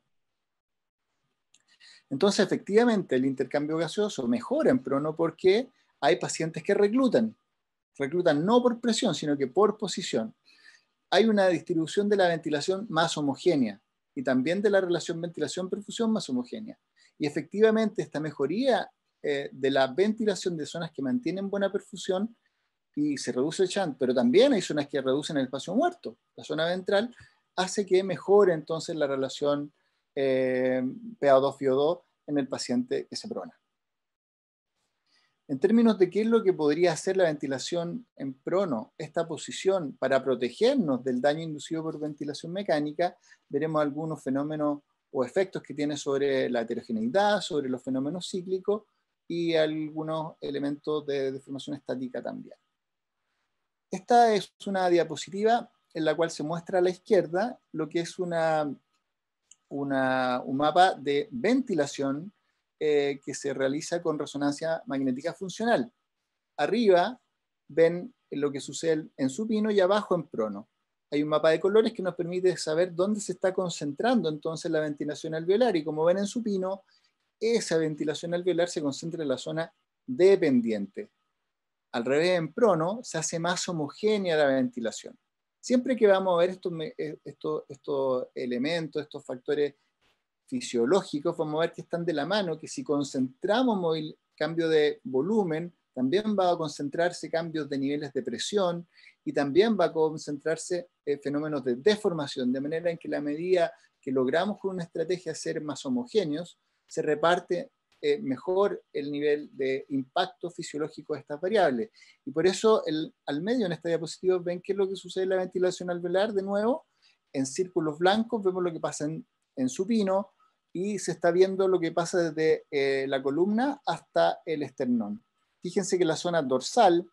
Entonces, efectivamente, el intercambio gaseoso mejora en prono porque hay pacientes que reclutan no por presión, sino que por posición. Hay una distribución de la ventilación más homogénea y también de la relación ventilación-perfusión más homogénea. Y efectivamente, esta mejoría de la ventilación de zonas que mantienen buena perfusión y se reduce el shunt, pero también hay zonas que reducen el espacio muerto. La zona ventral hace que mejore entonces la relación PaO2-FiO2 en el paciente que se prona. En términos de qué es lo que podría hacer la ventilación en prono, esta posición para protegernos del daño inducido por ventilación mecánica, veremos algunos fenómenos o efectos que tiene sobre la heterogeneidad, sobre los fenómenos cíclicos y algunos elementos de deformación estática también. Esta es una diapositiva en la cual se muestra a la izquierda lo que es un mapa de ventilación que se realiza con resonancia magnética funcional. Arriba ven lo que sucede en supino y abajo en prono. Hay un mapa de colores que nos permite saber dónde se está concentrando entonces la ventilación alveolar, y como ven en supino, esa ventilación alveolar se concentra en la zona dependiente. Al revés, en prono se hace más homogénea la ventilación. Siempre que vamos a ver estos elementos, estos factores fisiológicos, vamos a ver que están de la mano, que si concentramos cambio de volumen, también va a concentrarse cambios de niveles de presión y también va a concentrarse fenómenos de deformación, de manera en que la medida que logramos con una estrategia ser más homogéneos, se reparte mejor el nivel de impacto fisiológico de estas variables. Y por eso al medio en esta diapositiva ven qué es lo que sucede en la ventilación alveolar. De nuevo, en círculos blancos vemos lo que pasa en supino, y se está viendo lo que pasa desde la columna hasta el esternón. Fíjense que la zona dorsal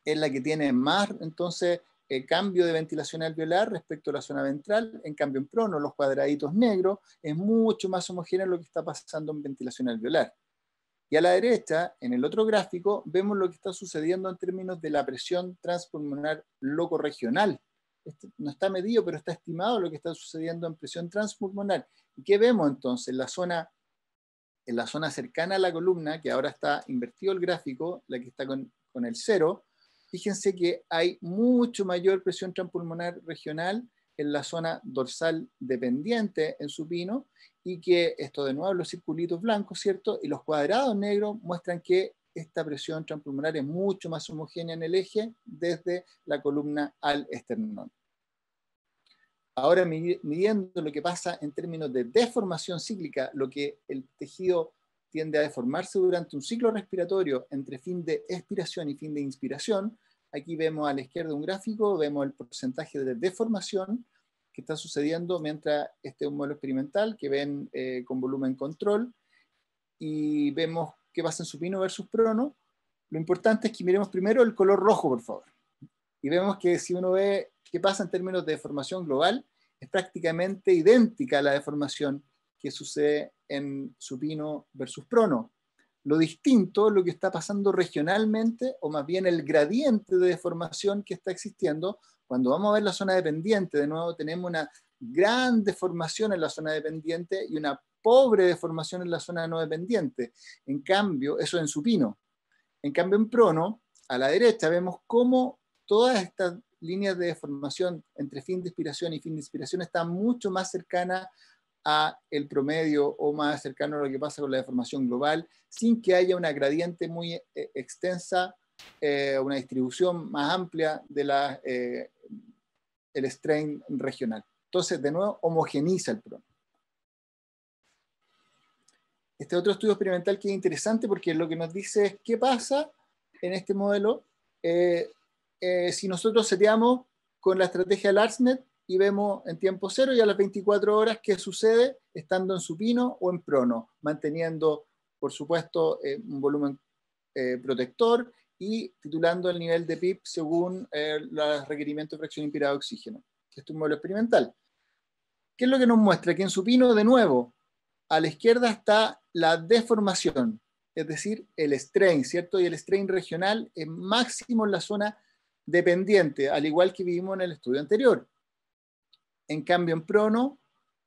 es la que tiene más, entonces, cambio de ventilación alveolar respecto a la zona ventral. En cambio, en prono, los cuadraditos negros, es mucho más homogéneo lo que está pasando en ventilación alveolar. Y a la derecha, en el otro gráfico, vemos lo que está sucediendo en términos de la presión transpulmonar locorregional. No está medido, pero está estimado lo que está sucediendo en presión transpulmonar. ¿Y qué vemos entonces? En la zona cercana a la columna, que ahora está invertido el gráfico, la que está con el 0, fíjense que hay mucho mayor presión transpulmonar regional en la zona dorsal dependiente en supino, y que esto de nuevo los circulitos blancos, ¿cierto? Y los cuadrados negros muestran que esta presión transpulmonar es mucho más homogénea en el eje desde la columna al esternón. Ahora, midiendo lo que pasa en términos de deformación cíclica, lo que el tejido tiende a deformarse durante un ciclo respiratorio entre fin de expiración y fin de inspiración, aquí vemos a la izquierda un gráfico, vemos el porcentaje de deformación que está sucediendo mientras este es un modelo experimental que ven con volumen control, y vemos qué pasa en supino versus prono. Lo importante es que miremos primero el color rojo, por favor. Y vemos que si uno ve qué pasa en términos de deformación global, es prácticamente idéntica a la deformación que sucede en supino versus prono. Lo distinto es lo que está pasando regionalmente, o más bien el gradiente de deformación que está existiendo. Cuando vamos a ver la zona dependiente, de nuevo tenemos una gran deformación en la zona dependiente y una pobre de formación en la zona no dependiente. En cambio, eso en supino. En cambio, en prono, a la derecha, vemos cómo todas estas líneas de deformación entre fin de expiración y fin de inspiración están mucho más cercanas a el promedio o más cercano a lo que pasa con la deformación global, sin que haya una gradiente muy extensa, una distribución más amplia de el strain regional. Entonces, de nuevo, homogeniza el prono. Este otro estudio experimental que es interesante porque lo que nos dice es qué pasa en este modelo si nosotros seteamos con la estrategia LargNet y vemos en tiempo cero y a las 24 horas qué sucede estando en supino o en prono, manteniendo, por supuesto, un volumen protector y titulando el nivel de PIB según los requerimientos de fracción inspirada de oxígeno. Este es un modelo experimental. ¿Qué es lo que nos muestra? Que en supino, de nuevo, a la izquierda está la deformación, es decir, el strain, ¿cierto? Y el strain regional es máximo en la zona dependiente, al igual que vimos en el estudio anterior. En cambio, en prono,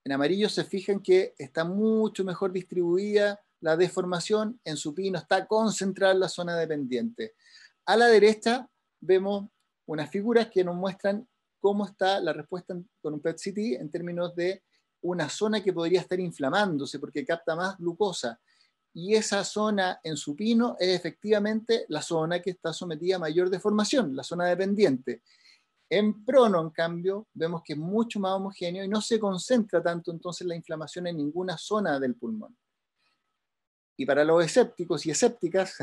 en amarillo se fijan que está mucho mejor distribuida la deformación, en supino está concentrada en la zona dependiente. A la derecha vemos unas figuras que nos muestran cómo está la respuesta con un PET-CT en términos de una zona que podría estar inflamándose porque capta más glucosa. Y esa zona en supino es efectivamente la zona que está sometida a mayor deformación, la zona dependiente. En prono, en cambio, vemos que es mucho más homogéneo y no se concentra tanto entonces la inflamación en ninguna zona del pulmón. Y para los escépticos y escépticas,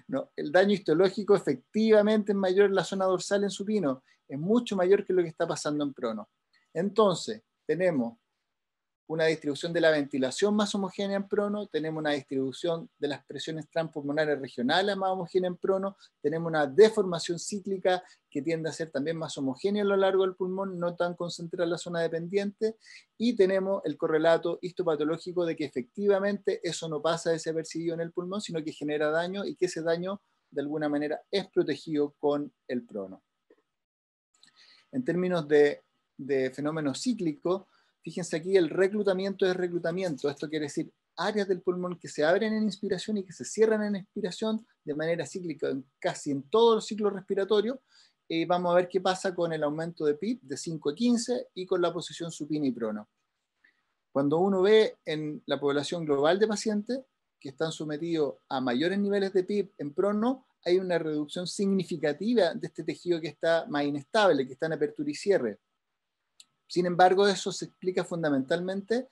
no, el daño histológico efectivamente es mayor en la zona dorsal en supino, es mucho mayor que lo que está pasando en prono. Entonces, tenemos una distribución de la ventilación más homogénea en prono, tenemos una distribución de las presiones transpulmonares regionales más homogénea en prono, tenemos una deformación cíclica que tiende a ser también más homogénea a lo largo del pulmón, no tan concentrada en la zona dependiente, y tenemos el correlato histopatológico de que efectivamente eso no pasa desapercibido en el pulmón, sino que genera daño y que ese daño de alguna manera es protegido con el prono. En términos de fenómenos cíclicos, fíjense aquí, el reclutamiento es reclutamiento. Esto quiere decir áreas del pulmón que se abren en inspiración y que se cierran en expiración de manera cíclica casi en todos los ciclos respiratorios. Vamos a ver qué pasa con el aumento de PIB de 5 a 15 y con la posición supina y prono. Cuando uno ve en la población global de pacientes que están sometidos a mayores niveles de PIB en prono, hay una reducción significativa de este tejido que está más inestable, que está en apertura y cierre. Sin embargo, eso se explica fundamentalmente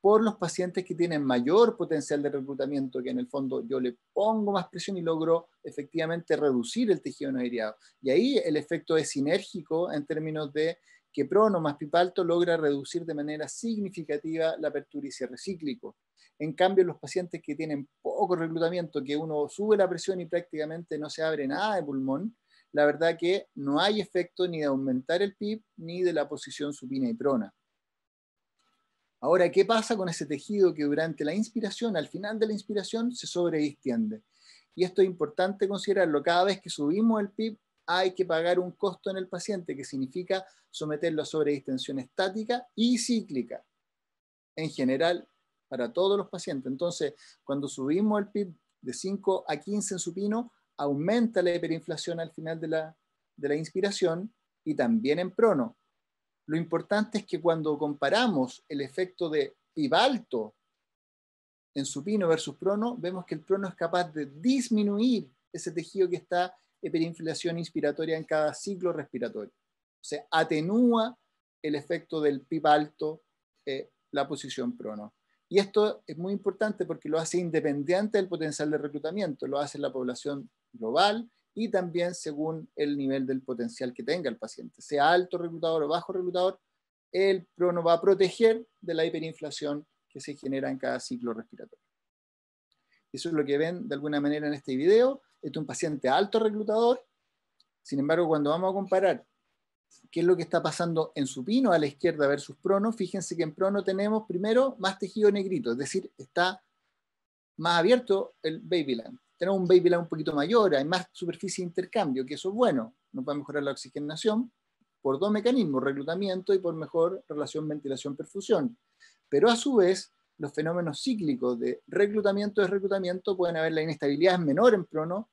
por los pacientes que tienen mayor potencial de reclutamiento, que en el fondo yo le pongo más presión y logro efectivamente reducir el tejido no aireado. Y ahí el efecto es sinérgico en términos de que prono más PIB alto logra reducir de manera significativa la apertura y cierre cíclico. En cambio, los pacientes que tienen poco reclutamiento, que uno sube la presión y prácticamente no se abre nada de pulmón, la verdad que no hay efecto ni de aumentar el PIB ni de la posición supina y prona. Ahora, ¿qué pasa con ese tejido que durante la inspiración, al final de la inspiración, se sobredistiende? Y esto es importante considerarlo. Cada vez que subimos el PIB, hay que pagar un costo en el paciente, que significa someterlo a sobredistensión estática y cíclica, en general, para todos los pacientes. Entonces, cuando subimos el PIB de 5 a 15 en supino, aumenta la hiperinflación al final de la inspiración y también en prono. Lo importante es que cuando comparamos el efecto de PIB alto en supino versus prono, vemos que el prono es capaz de disminuir ese tejido que está hiperinflación inspiratoria en cada ciclo respiratorio. O sea, atenúa el efecto del PIB alto, la posición prono. Y esto es muy importante porque lo hace independiente del potencial de reclutamiento, lo hace en la población global y también según el nivel del potencial que tenga el paciente. Sea alto reclutador o bajo reclutador, el prono va a proteger de la hiperinflación que se genera en cada ciclo respiratorio. Eso es lo que ven de alguna manera en este video. Este es un paciente alto reclutador. Sin embargo, cuando vamos a comparar qué es lo que está pasando en supino a la izquierda versus prono, fíjense que en prono tenemos primero más tejido negrito, es decir, está más abierto el babyland. Tenemos un babyland un poquito mayor, hay más superficie de intercambio, que eso es bueno, nos va a mejorar la oxigenación por dos mecanismos, reclutamiento y por mejor relación ventilación-perfusión. Pero a su vez, los fenómenos cíclicos de reclutamiento y desreclutamiento, pueden haber la inestabilidad es menor en prono,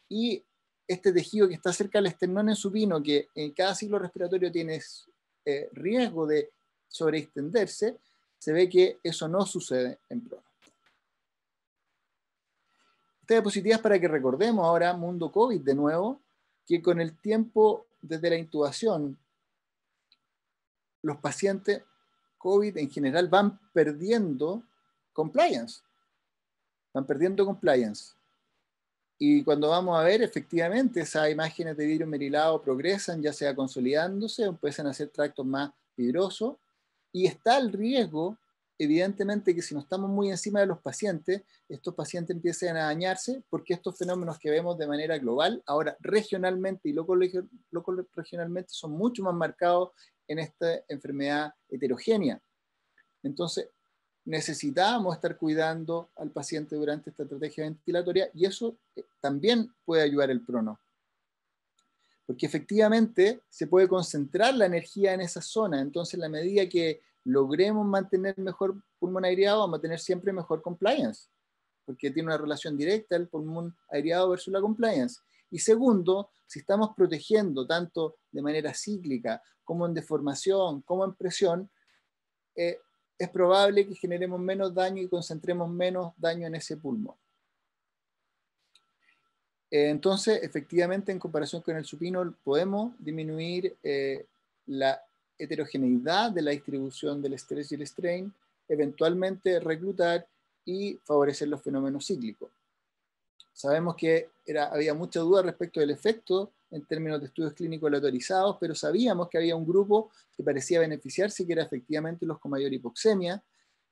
y este tejido que está cerca del esternón en supino, que en cada ciclo respiratorio tiene riesgo de sobreextenderse, se ve que eso no sucede en prono. Estas diapositivas para que recordemos ahora, mundo COVID de nuevo, que con el tiempo desde la intubación, los pacientes COVID en general van perdiendo compliance. Y cuando vamos a ver, efectivamente, esas imágenes de vidrio merilado progresan, ya sea consolidándose, o empiezan a hacer tractos más fibrosos, y está el riesgo, evidentemente, que si no estamos muy encima de los pacientes, estos pacientes empiecen a dañarse, porque estos fenómenos que vemos de manera global, ahora regionalmente y regionalmente, son mucho más marcados en esta enfermedad heterogénea. Entonces, necesitamos estar cuidando al paciente durante esta estrategia ventilatoria, y eso también puede ayudar el prono. Porque efectivamente se puede concentrar la energía en esa zona. Entonces, en la medida que logremos mantener mejor pulmón aireado, vamos a tener siempre mejor compliance, porque tiene una relación directa el pulmón aireado versus la compliance. Y segundo, si estamos protegiendo tanto de manera cíclica como en deformación, como en presión, es probable que generemos menos daño y concentremos menos daño en ese pulmón. Entonces, efectivamente, en comparación con el supino, podemos disminuir la heterogeneidad de la distribución del estrés y el strain, eventualmente reclutar y favorecer los fenómenos cíclicos. Sabemos que había mucha duda respecto del efecto en términos de estudios clínicos aleatorizados, pero sabíamos que había un grupo que parecía beneficiarse, que era efectivamente los con mayor hipoxemia,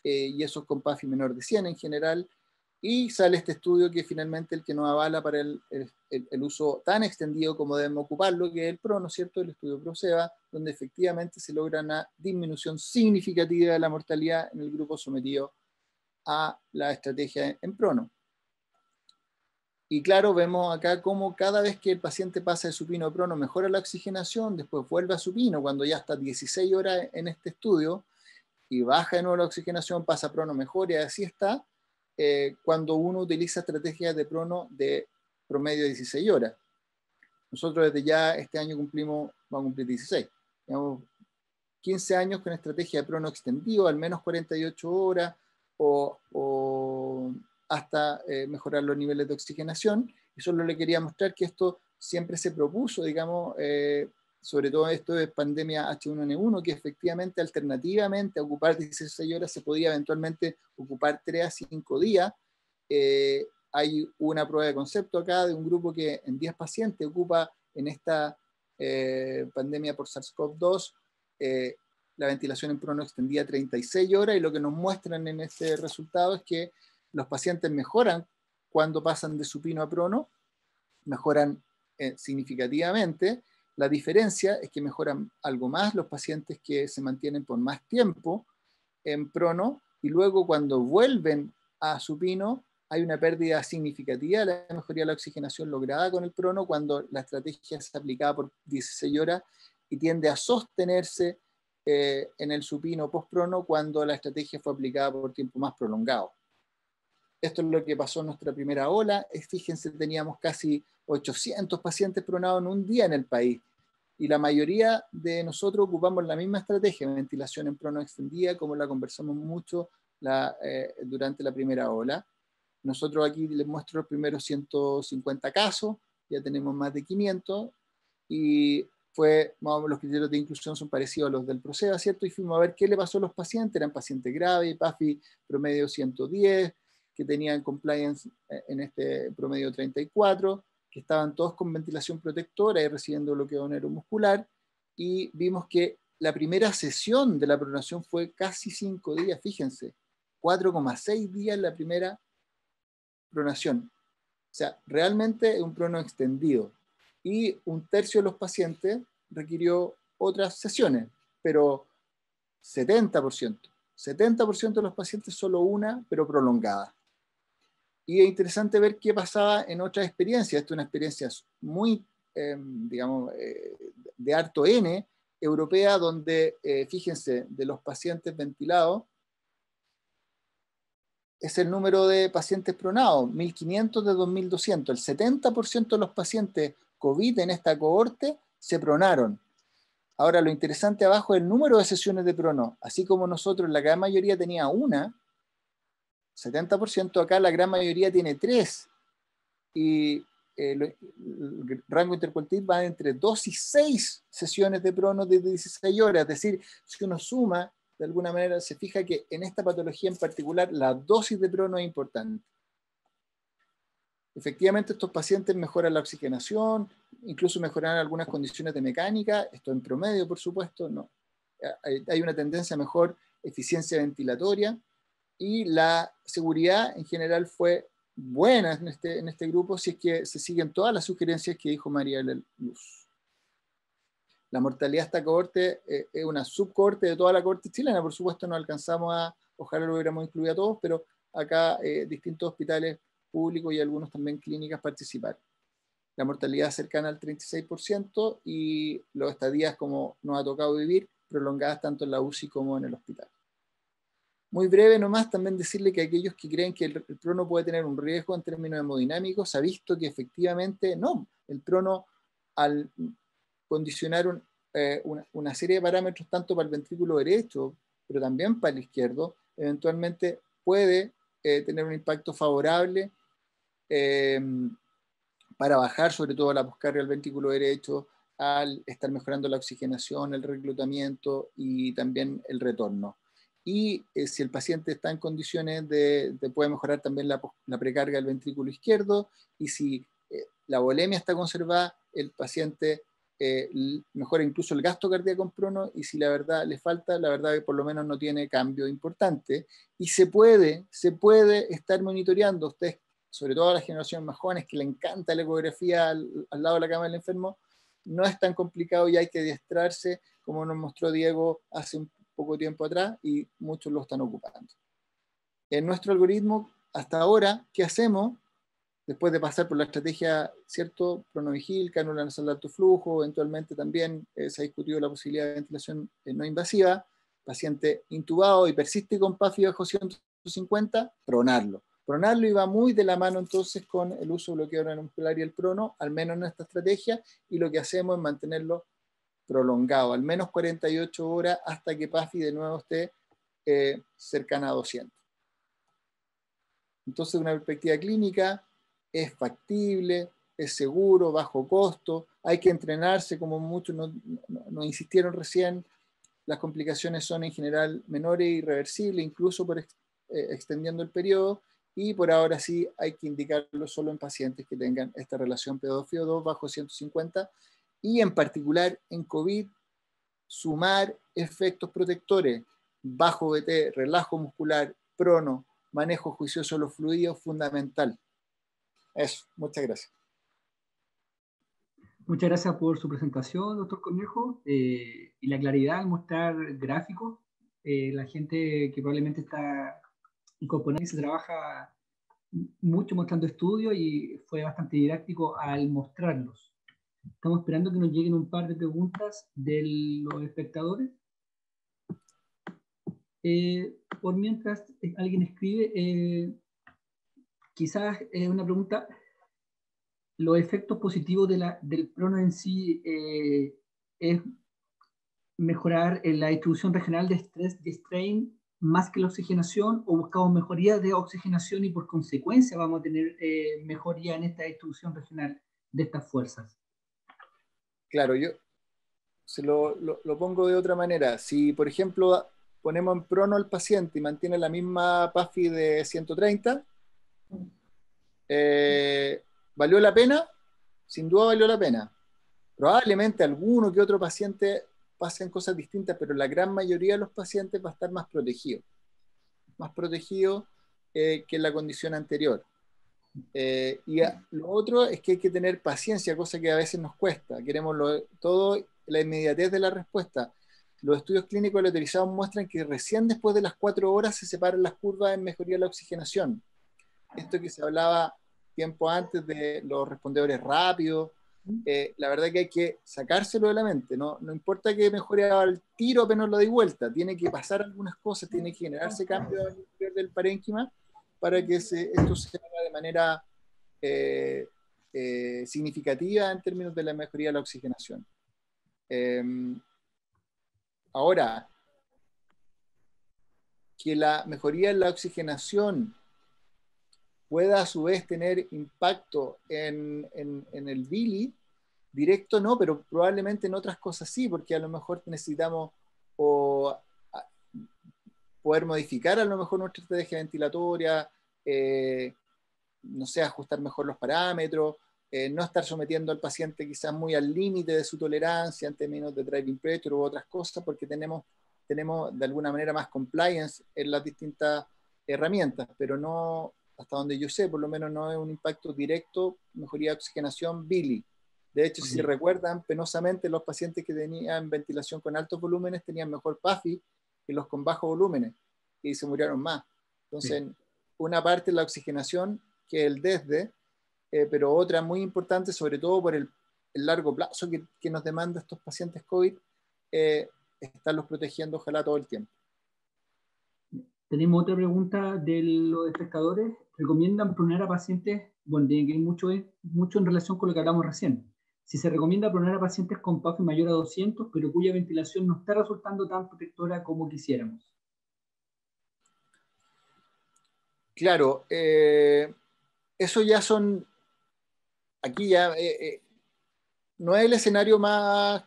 y esos con PAFI menor de 100 en general, y sale este estudio que finalmente el que nos avala para el uso tan extendido como debemos ocuparlo, que es el PRO, ¿no es cierto?, el estudio PROSEBA, donde efectivamente se logra una disminución significativa de la mortalidad en el grupo sometido a la estrategia en prono. Y claro, vemos acá cómo cada vez que el paciente pasa de supino a prono mejora la oxigenación, después vuelve a supino cuando ya está 16 horas en este estudio, y baja de nuevo la oxigenación, pasa a prono mejor, y así está cuando uno utiliza estrategias de prono de promedio de 16 horas. Nosotros desde ya este año vamos a cumplir 16. Digamos, 15 años con estrategia de prono extendido, al menos 48 horas, o hasta mejorar los niveles de oxigenación. Y solo le quería mostrar que esto siempre se propuso, digamos, sobre todo esto de pandemia H1N1, que efectivamente alternativamente a ocupar 16 horas se podía eventualmente ocupar 3 a 5 días. Hay una prueba de concepto acá de un grupo que en 10 pacientes ocupa en esta pandemia por SARS-CoV-2 la ventilación en prono extendida a 36 horas, y lo que nos muestran en este resultado es que los pacientes mejoran cuando pasan de supino a prono, mejoran significativamente. La diferencia es que mejoran algo más los pacientes que se mantienen por más tiempo en prono, y luego cuando vuelven a supino hay una pérdida significativa de la mejoría de la oxigenación lograda con el prono cuando la estrategia es aplicada por 16 horas y tiende a sostenerse en el supino post-prono cuando la estrategia fue aplicada por tiempo más prolongado. Esto es lo que pasó en nuestra primera ola. Fíjense, teníamos casi 800 pacientes pronados en un día en el país, y la mayoría de nosotros ocupamos la misma estrategia de ventilación en prono extendida, como la conversamos mucho durante la primera ola. Nosotros aquí les muestro los primeros 150 casos, ya tenemos más de 500, y los criterios de inclusión son parecidos a los del PROSEBA, ¿cierto? Y fuimos a ver qué le pasó a los pacientes. Eran pacientes graves, PAFI promedio 110, que tenían compliance en este promedio 34, que estaban todos con ventilación protectora y recibiendo bloqueo neuromuscular, y vimos que la primera sesión de la pronación fue casi 5 días, fíjense, 4,6 días la primera pronación. O sea, realmente es un prono extendido. Y un tercio de los pacientes requirió otras sesiones, pero 70% de los pacientes solo una, pero prolongada. Y es interesante ver qué pasaba en otras experiencias. Esta es una experiencia muy, digamos, de harto N, europea, donde, fíjense, de los pacientes ventilados, es el número de pacientes pronados, 1.500 de 2.200. El 70% de los pacientes COVID en esta cohorte se pronaron. Ahora, lo interesante abajo es el número de sesiones de prono. Así como nosotros, la gran mayoría tenía una, 70%, acá la gran mayoría tiene 3. Y el rango intercuartil va entre 2 y 6 sesiones de prono de 16 horas. Es decir, si uno suma, de alguna manera se fija que en esta patología en particular la dosis de prono es importante. Efectivamente, estos pacientes mejoran la oxigenación, incluso mejoran algunas condiciones de mecánica, esto en promedio, por supuesto, no. Hay una tendencia a mejor eficiencia ventilatoria y la seguridad en general fue buena en este grupo si es que se siguen todas las sugerencias que dijo María Luz. La mortalidad de esta cohorte es una subcohorte de toda la cohorte chilena, por supuesto no alcanzamos ojalá lo hubiéramos incluido a todos, pero acá distintos hospitales públicos y algunos también clínicas participaron. La mortalidad cercana al 36% y los estadías, como nos ha tocado vivir, prolongadas tanto en la UCI como en el hospital. Muy breve nomás, también decirle que aquellos que creen que el prono puede tener un riesgo en términos hemodinámicos, se ha visto que efectivamente no. El prono, al condicionar una serie de parámetros tanto para el ventrículo derecho, pero también para el izquierdo, eventualmente puede tener un impacto favorable para bajar sobre todo la poscarga del ventrículo derecho, al estar mejorando la oxigenación, el reclutamiento y también el retorno. Y si el paciente está en condiciones puede mejorar también la precarga del ventrículo izquierdo, y si la volemia está conservada, el paciente mejora incluso el gasto cardíaco en prono, y si la verdad le falta, la verdad que por lo menos no tiene cambio importante. Y se puede estar monitoreando. Ustedes, sobre todo a las generaciones más jóvenes que le encanta la ecografía al lado de la cama del enfermo, no es tan complicado y hay que adiestrarse, como nos mostró Diego hace un poco tiempo atrás, y muchos lo están ocupando. En nuestro algoritmo, hasta ahora, ¿qué hacemos? Después de pasar por la estrategia, ¿cierto? Pronovigil, cánula nasal de alto flujo, eventualmente también se ha discutido la posibilidad de ventilación no invasiva, paciente intubado y persiste con PAFI bajo 150, pronarlo. Pronarlo iba muy de la mano entonces con el uso de bloqueador neuromuscular y el prono, al menos en esta estrategia, y lo que hacemos es mantenerlo prolongado, al menos 48 horas hasta que PAFI de nuevo esté cercana a 200. Entonces, de una perspectiva clínica, es factible, es seguro, bajo costo, hay que entrenarse, como muchos nos insistieron recién, las complicaciones son en general menores e irreversibles, incluso por extendiendo el periodo, y por ahora sí hay que indicarlo solo en pacientes que tengan esta relación P2-FiO2 bajo 150, y en particular en COVID, sumar efectos protectores, bajo BT, relajo muscular, prono, manejo juicioso de los fluidos, fundamental. Eso, muchas gracias. Muchas gracias por su presentación, doctor Cornejo, y la claridad al mostrar gráficos. La gente que probablemente está incorporando y se trabaja mucho mostrando estudios y fue bastante didáctico al mostrarlos. Estamos esperando que nos lleguen un par de preguntas de los espectadores. Por mientras alguien escribe, quizás es una pregunta, los efectos positivos del prono en sí es mejorar la distribución regional de estrés de strain más que la oxigenación, o buscamos mejoría de oxigenación y por consecuencia vamos a tener mejoría en esta distribución regional de estas fuerzas. Claro, yo se lo pongo de otra manera. Si, por ejemplo, ponemos en prono al paciente y mantiene la misma PAFI de 130, ¿valió la pena? Sin duda valió la pena. Probablemente alguno que otro paciente pasen cosas distintas, pero la gran mayoría de los pacientes va a estar más protegido que en la condición anterior. Y lo otro es que hay que tener paciencia, cosa que a veces nos cuesta. Queremos todo la inmediatez de la respuesta. Los estudios clínicos aleatorizados muestran que recién después de las 4 horas se separan las curvas en mejoría de la oxigenación. Esto que se hablaba tiempo antes de los respondedores rápidos, la verdad que hay que sacárselo de la mente. No importa que mejore al tiro apenas lo doy vuelta, tiene que pasar algunas cosas, tiene que generarse cambio al interior del parénquima para que esto se haga de manera significativa en términos de la mejoría de la oxigenación. Ahora, que la mejoría en la oxigenación pueda a su vez tener impacto en el Billy, directo no, pero probablemente en otras cosas sí, porque a lo mejor necesitamos poder modificar a lo mejor nuestra estrategia ventilatoria, no sé, ajustar mejor los parámetros, no estar sometiendo al paciente quizás muy al límite de su tolerancia en términos de driving pressure u otras cosas, porque tenemos de alguna manera más compliance en las distintas herramientas, pero no, hasta donde yo sé, por lo menos no es un impacto directo, mejoría de oxigenación Billy. De hecho, si recuerdan, penosamente los pacientes que tenían ventilación con altos volúmenes tenían mejor PAFI que los con bajos volúmenes y se murieron más. Entonces, una parte es la oxigenación, que es el desde, pero otra muy importante, sobre todo por el largo plazo que nos demanda estos pacientes COVID, estarlos protegiendo ojalá todo el tiempo. Tenemos otra pregunta de los espectadores. ¿Recomiendan pronar a pacientes? Bueno, tiene que ir mucho en relación con lo que hablamos recién. Si se recomienda pronar a pacientes con PAFI mayor a 200, pero cuya ventilación no está resultando tan protectora como quisiéramos. Claro, eso ya son, aquí ya no es el escenario más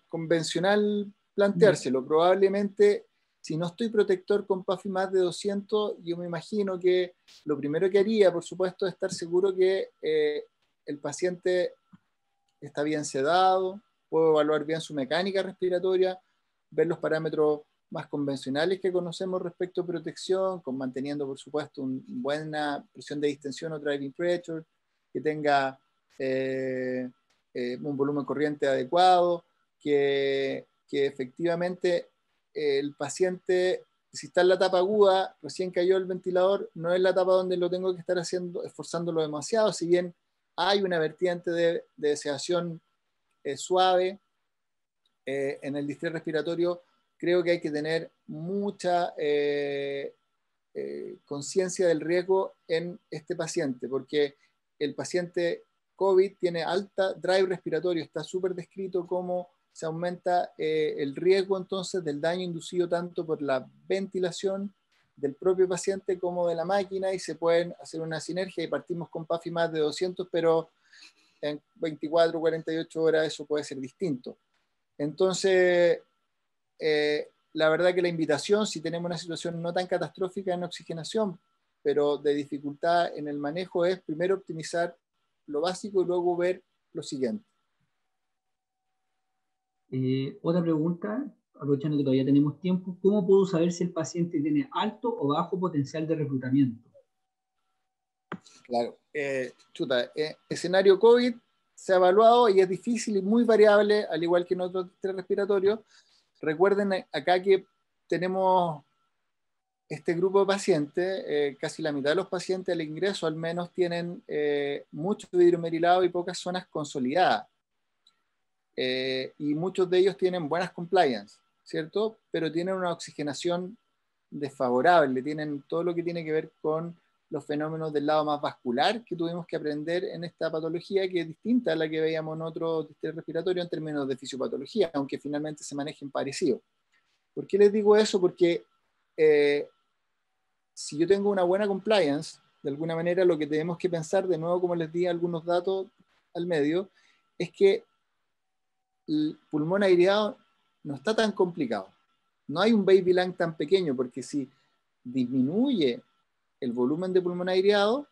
convencional planteárselo. Probablemente, si no estoy protector con PAFI más de 200, yo me imagino que lo primero que haría, por supuesto, es estar seguro que el paciente está bien sedado, puedo evaluar bien su mecánica respiratoria, ver los parámetros más convencionales que conocemos respecto a protección, manteniendo, por supuesto, una buena presión de distensión o driving pressure, que tenga un volumen corriente adecuado, que efectivamente el paciente, si está en la etapa aguda, recién cayó el ventilador, no es la etapa donde lo tengo que estar esforzándolo demasiado, si bien hay una vertiente de sedación suave en el distrés respiratorio, creo que hay que tener mucha conciencia del riesgo en este paciente, porque el paciente COVID tiene alta drive respiratorio, está súper descrito cómo se aumenta el riesgo entonces del daño inducido tanto por la ventilación del propio paciente como de la máquina, y se pueden hacer una sinergia y partimos con PAFI más de 200, pero en 24, 48 horas eso puede ser distinto. Entonces, la verdad que la invitación, si tenemos una situación no tan catastrófica en oxigenación, pero de dificultad en el manejo, es primero optimizar lo básico y luego ver lo siguiente. Otra pregunta, aprovechando que todavía tenemos tiempo, ¿cómo puedo saber si el paciente tiene alto o bajo potencial de reclutamiento? Claro, escenario COVID se ha evaluado y es difícil y muy variable, al igual que en otros estrés respiratorios. Recuerden acá que tenemos este grupo de pacientes, casi la mitad de los pacientes al ingreso al menos tienen mucho hidromerilado y pocas zonas consolidadas. Y muchos de ellos tienen buenas compliance, ¿cierto? Pero tienen una oxigenación desfavorable, tienen todo lo que tiene que ver con los fenómenos del lado más vascular que tuvimos que aprender en esta patología, que es distinta a la que veíamos en otro distrés respiratorio en términos de fisiopatología, aunque finalmente se manejen parecidos. ¿Por qué les digo eso? Porque si yo tengo una buena compliance, de alguna manera lo que tenemos que pensar, de nuevo como les di algunos datos al medio, es que el pulmón aireado no está tan complicado. No hay un baby lung tan pequeño, porque si disminuye el volumen de pulmón aireado,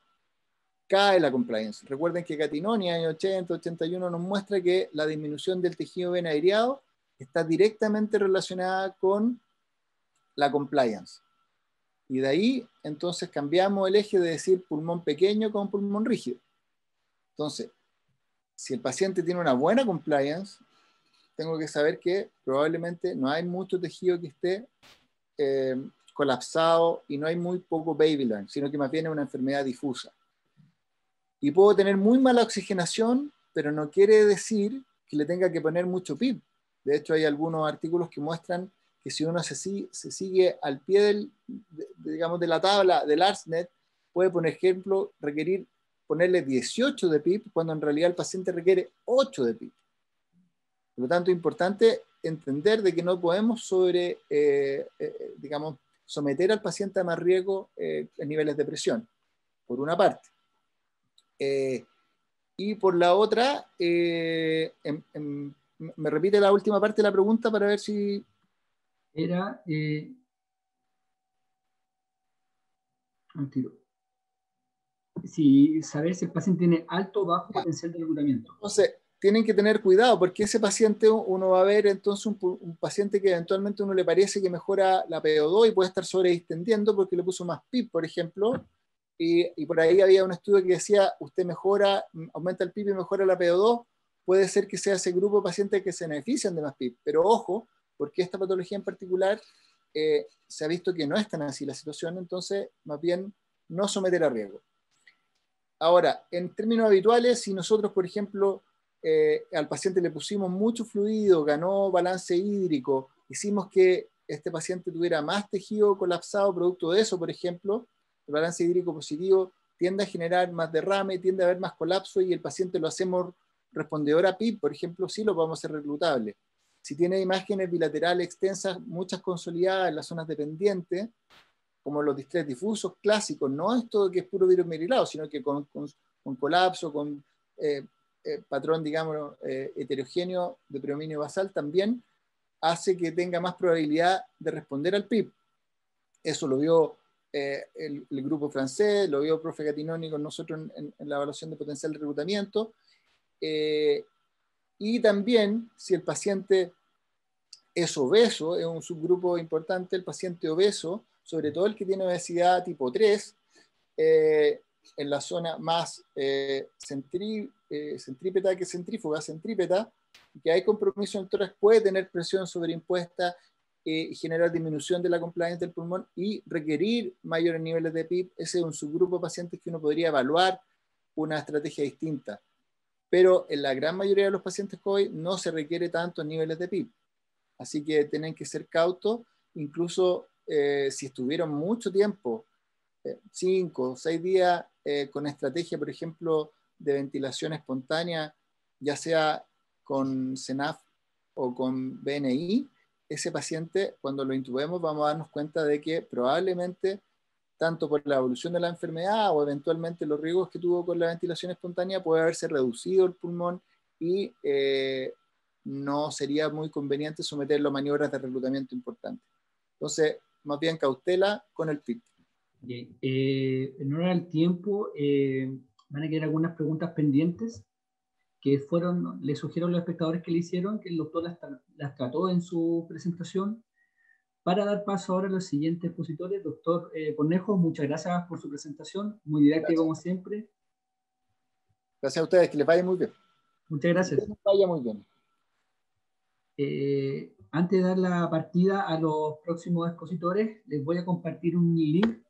cae la compliance. Recuerden que Catinoni, año 80, 81, nos muestra que la disminución del tejido vena aireado está directamente relacionada con la compliance. Y de ahí, entonces, cambiamos el eje de decir pulmón pequeño con pulmón rígido. Entonces, si el paciente tiene una buena compliance, tengo que saber que probablemente no hay mucho tejido que esté colapsado y no hay muy poco baby lung, sino que más bien es una enfermedad difusa. Y puedo tener muy mala oxigenación, pero no quiere decir que le tenga que poner mucho PIB. De hecho, hay algunos artículos que muestran que si uno se sigue al pie digamos, de la tabla del ARSNet, puede, por ejemplo, ponerle 18 de PIB, cuando en realidad el paciente requiere 8 de PIB. Por lo tanto, es importante entender de que no podemos digamos, someter al paciente a más riesgo en niveles de presión, por una parte. Y por la otra, me repite la última parte de la pregunta para ver si... Era... al tiro. Si saber si el paciente tiene alto o bajo potencial de reclutamiento. Entonces, tienen que tener cuidado, porque ese paciente, uno va a ver entonces un paciente que eventualmente uno le parece que mejora la PO2 y puede estar sobredistendiendo porque le puso más PIB, por ejemplo, y por ahí había un estudio que decía, usted aumenta el PIB y mejora la PO2, puede ser que sea ese grupo de pacientes que se benefician de más PIB, pero ojo, porque esta patología en particular se ha visto que no es tan así la situación, entonces más bien no someter a riesgo. Ahora, en términos habituales, si nosotros, por ejemplo, al paciente le pusimos mucho fluido, ganó balance hídrico, hicimos que este paciente tuviera más tejido colapsado producto de eso, por ejemplo, el balance hídrico positivo tiende a generar más derrame, tiende a haber más colapso y el paciente lo hacemos respondedor a PIB, por ejemplo, sí lo podemos hacer reclutable. Si tiene imágenes bilaterales extensas, muchas consolidadas en las zonas dependientes, como los distrés difusos clásicos, no esto que es puro virus merilado, sino que con colapso, con patrón, digamos, heterogéneo de predominio basal, también hace que tenga más probabilidad de responder al PIB. Eso lo vio el grupo francés, lo vio el profe Gatinoni con nosotros en la evaluación de potencial de reclutamiento. Y también, si el paciente es obeso, es un subgrupo importante, el paciente obeso, sobre todo el que tiene obesidad tipo 3, en la zona más centrípeta que centrífuga, centrípeta, que hay compromiso en el tórax, puede tener presión sobreimpuesta y generar disminución de la compliance del pulmón y requerir mayores niveles de PIB. Ese es un subgrupo de pacientes que uno podría evaluar una estrategia distinta. Pero en la gran mayoría de los pacientes COVID no se requiere tantos niveles de PIB. Así que tienen que ser cautos, incluso si estuvieron mucho tiempo, 5 o 6 días, con estrategia, por ejemplo, de ventilación espontánea, ya sea con CENAF o con BNI, ese paciente, cuando lo intubemos, vamos a darnos cuenta de que probablemente, tanto por la evolución de la enfermedad o eventualmente los riesgos que tuvo con la ventilación espontánea, puede haberse reducido el pulmón y no sería muy conveniente someterlo a maniobras de reclutamiento importantes. Entonces, más bien cautela con el PIB. Bien. En honor al tiempo, van a quedar algunas preguntas pendientes que le sugiero a los espectadores que le hicieron, que el doctor las trató en su presentación. Para dar paso ahora a los siguientes expositores, doctor Cornejo, muchas gracias por su presentación, muy didáctica como siempre. Gracias a ustedes, que les vaya muy bien. Muchas gracias. Que les vaya muy bien. Antes de dar la partida a los próximos expositores, les voy a compartir un link.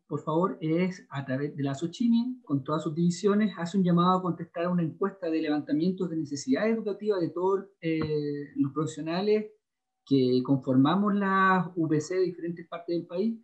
Por favor, es a través de la Sochini, con todas sus divisiones, hace un llamado a contestar a una encuesta de levantamientos de necesidades educativas de todos los profesionales que conformamos las UPC de diferentes partes del país,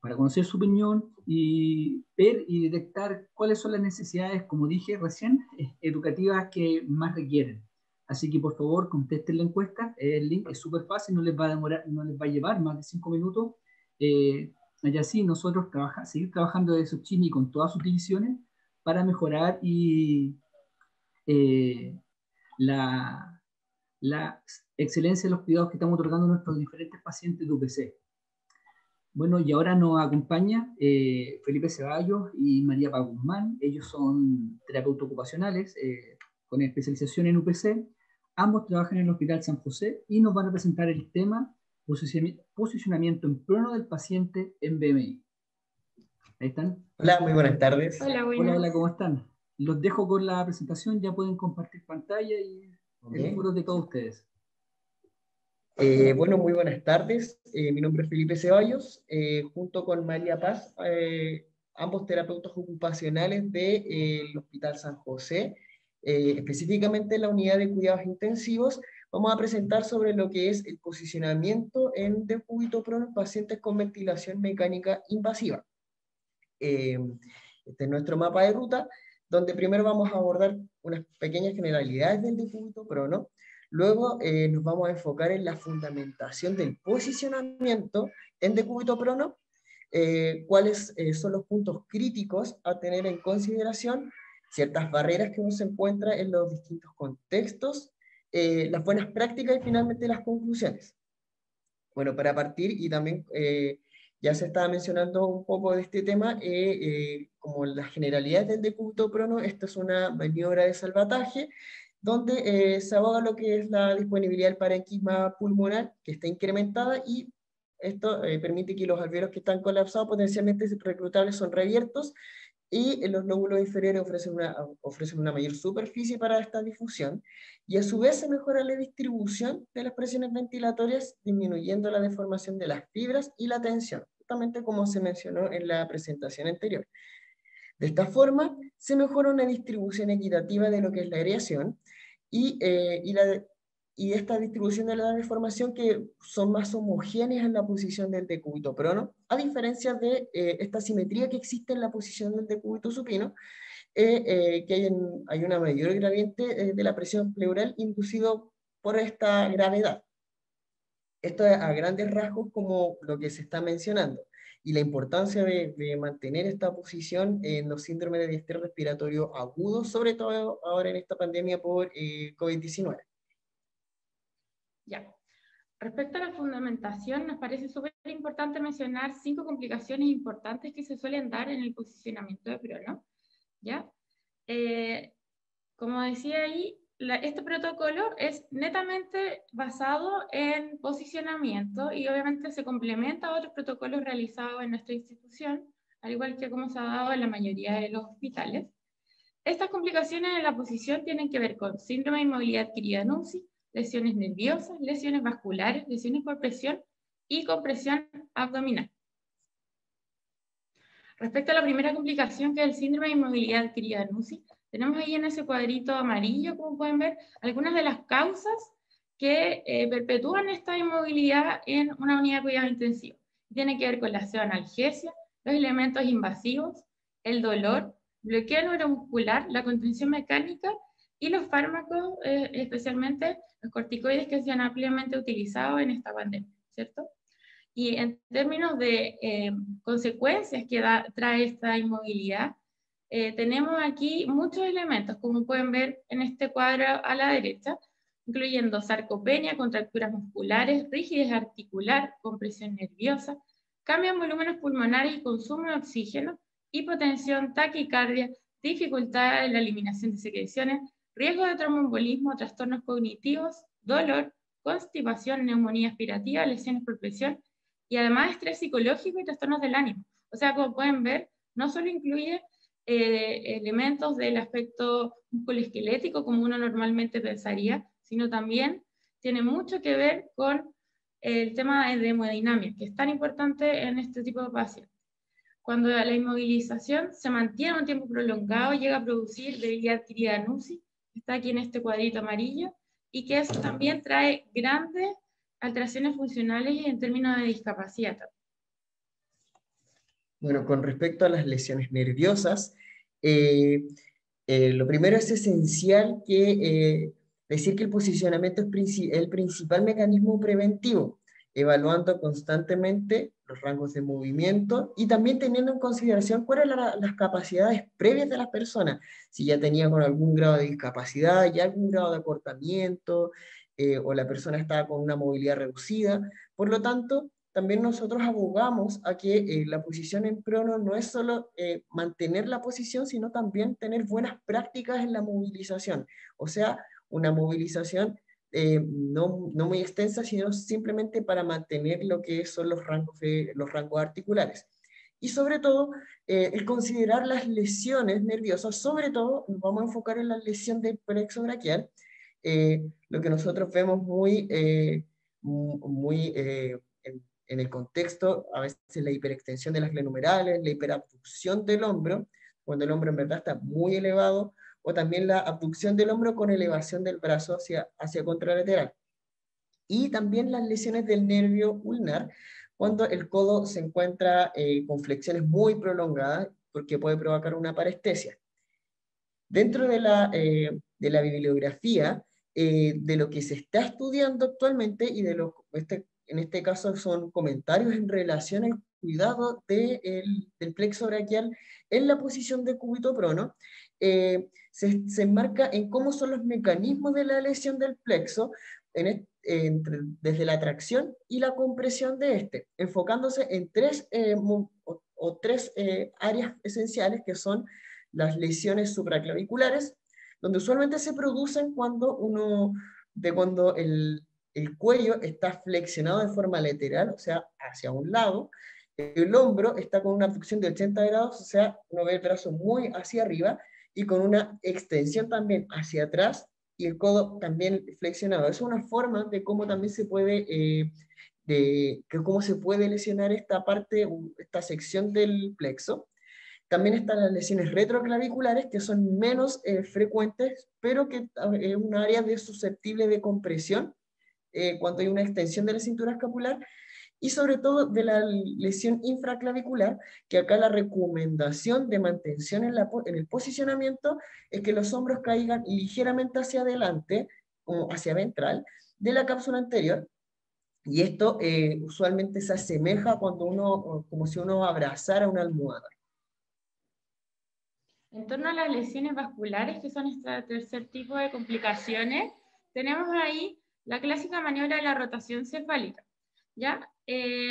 para conocer su opinión y ver y detectar cuáles son las necesidades, como dije recién, educativas que más requieren. Así que por favor contesten la encuesta, el link es súper fácil, no les va a demorar, no les va a llevar más de 5 minutos. Y así nosotros seguir trabajando de Sochini con todas sus divisiones para mejorar la excelencia de los cuidados que estamos otorgando a nuestros diferentes pacientes de UPC. Bueno, y ahora nos acompaña Felipe Ceballos y María Paz Guzmán. Ellos son terapeutas ocupacionales con especialización en UPC. Ambos trabajan en el Hospital San José y nos van a presentar el tema posicionamiento en prono del paciente en BMI. Ahí están. Hola, muy buenas tardes. Hola, buenas. Hola, hola, ¿cómo están? Los dejo con la presentación, ya pueden compartir pantalla y el foro de todos ustedes. Bueno, muy buenas tardes. Mi nombre es Felipe Ceballos, junto con María Paz, ambos terapeutas ocupacionales del Hospital San José, específicamente en la unidad de cuidados intensivos. vamos a presentar sobre lo que es el posicionamiento en decúbito prono en pacientes con ventilación mecánica invasiva. Este es nuestro mapa de ruta, donde primero vamos a abordar unas pequeñas generalidades del decúbito prono, luego nos vamos a enfocar en la fundamentación del posicionamiento en decúbito prono, cuáles son los puntos críticos a tener en consideración, ciertas barreras que uno se encuentra en los distintos contextos, las buenas prácticas y finalmente las conclusiones. Bueno, para partir, y también ya se estaba mencionando un poco de este tema, como las generalidades del decúbito prono, esta es una maniobra de salvataje, donde se aboga lo que es la disponibilidad del parenquisma pulmonar, que está incrementada, y esto permite que los alveolos que están colapsados potencialmente reclutables son reabiertos, y los lóbulos inferiores ofrecen una mayor superficie para esta difusión, y a su vez se mejora la distribución de las presiones ventilatorias, disminuyendo la deformación de las fibras y la tensión, justamente como se mencionó en la presentación anterior. De esta forma, se mejora una distribución equitativa de lo que es la aireación, y esta distribución de la deformación que son más homogéneas en la posición del decúbito prono, a diferencia de esta simetría que existe en la posición del decúbito supino, que hay una mayor gradiente de la presión pleural inducido por esta gravedad. Esto es a grandes rasgos como lo que se está mencionando, y la importancia de mantener esta posición en los síndromes de distrés respiratorio agudo, sobre todo ahora en esta pandemia por COVID-19. Ya. Respecto a la fundamentación, nos parece súper importante mencionar 5 complicaciones importantes que se suelen dar en el posicionamiento de prono, ¿ya? Como decía ahí, este protocolo es netamente basado en posicionamiento y obviamente se complementa a otros protocolos realizados en nuestra institución, al igual que como se ha dado en la mayoría de los hospitales. Estas complicaciones en la posición tienen que ver con síndrome de inmovilidad adquirida en UCI, lesiones nerviosas, lesiones vasculares, lesiones por presión y compresión abdominal. Respecto a la primera complicación, que es el síndrome de inmovilidad adquirida en UCI, tenemos ahí en ese cuadrito amarillo, como pueden ver, algunas de las causas que perpetúan esta inmovilidad en una unidad de cuidado intensivo. Tiene que ver con la pseudoanalgesia, los elementos invasivos, el dolor, bloqueo neuromuscular, la contención mecánica y los fármacos, especialmente los corticoides, que se han ampliamente utilizado en esta pandemia, ¿cierto? Y en términos de consecuencias que trae esta inmovilidad, tenemos aquí muchos elementos, como pueden ver en este cuadro a la derecha, incluyendo sarcopenia, contracturas musculares, rigidez articular, compresión nerviosa, cambio en volúmenes pulmonares y consumo de oxígeno, hipotensión, taquicardia, dificultad en la eliminación de secreciones, riesgo de tromboembolismo, trastornos cognitivos, dolor, constipación, neumonía aspirativa, lesiones por presión y además estrés psicológico y trastornos del ánimo. O sea, como pueden ver, no solo incluye elementos del aspecto musculoesquelético como uno normalmente pensaría, sino también tiene mucho que ver con el tema de hemodinámica, que es tan importante en este tipo de pacientes. Cuando la inmovilización se mantiene un tiempo prolongado, llega a producir debilidad adquirida en UCI, está aquí en este cuadrito amarillo, y que eso también trae grandes alteraciones funcionales y en términos de discapacidad. Bueno, con respecto a las lesiones nerviosas, lo primero es esencial decir que el posicionamiento es el principal mecanismo preventivo, evaluando constantemente los rangos de movimiento y también teniendo en consideración cuáles eran las capacidades previas de las personas, si ya tenía con algún grado de discapacidad, ya algún grado de acortamiento, o la persona estaba con una movilidad reducida. Por lo tanto, también nosotros abogamos a que la posición en prono no es solo mantener la posición, sino también tener buenas prácticas en la movilización. O sea, una movilización no muy extensa, sino simplemente para mantener lo que son los rangos articulares. Y sobre todo, el considerar las lesiones nerviosas, sobre todo nos vamos a enfocar en la lesión del plexo braquial, lo que nosotros vemos en el contexto, a veces la hiperextensión de las glenumerales, la hiperabducción del hombro, cuando el hombro en verdad está muy elevado, o también la abducción del hombro con elevación del brazo hacia contralateral. y también las lesiones del nervio ulnar, cuando el codo se encuentra con flexiones muy prolongadas, porque puede provocar una parestesia. Dentro de la bibliografía, de lo que se está estudiando actualmente, y en este caso son comentarios en relación al cuidado del plexo braquial en la posición de cúbito prono, se enmarca en cómo son los mecanismos de la lesión del plexo, desde la tracción y la compresión de este, enfocándose en tres áreas esenciales, que son las lesiones supraclaviculares, donde usualmente se producen cuando el cuello está flexionado de forma lateral, o sea, hacia un lado, el hombro está con una abducción de 80 grados, o sea, uno ve el brazo muy hacia arriba, y con una extensión también hacia atrás, y el codo también flexionado. Es una forma de cómo también se puede, cómo se puede lesionar esta parte, esta sección del plexo. También están las lesiones retroclaviculares, que son menos frecuentes, pero que es un área susceptible de compresión cuando hay una extensión de la cintura escapular, y sobre todo de la lesión infraclavicular, que acá la recomendación de mantención en el posicionamiento es que los hombros caigan ligeramente hacia adelante, o hacia ventral, de la cápsula anterior, y esto usualmente se asemeja como si uno abrazara una almohada. En torno a las lesiones vasculares, que son este tercer tipo de complicaciones, tenemos ahí la clásica maniobra de la rotación cefálica, ¿ya?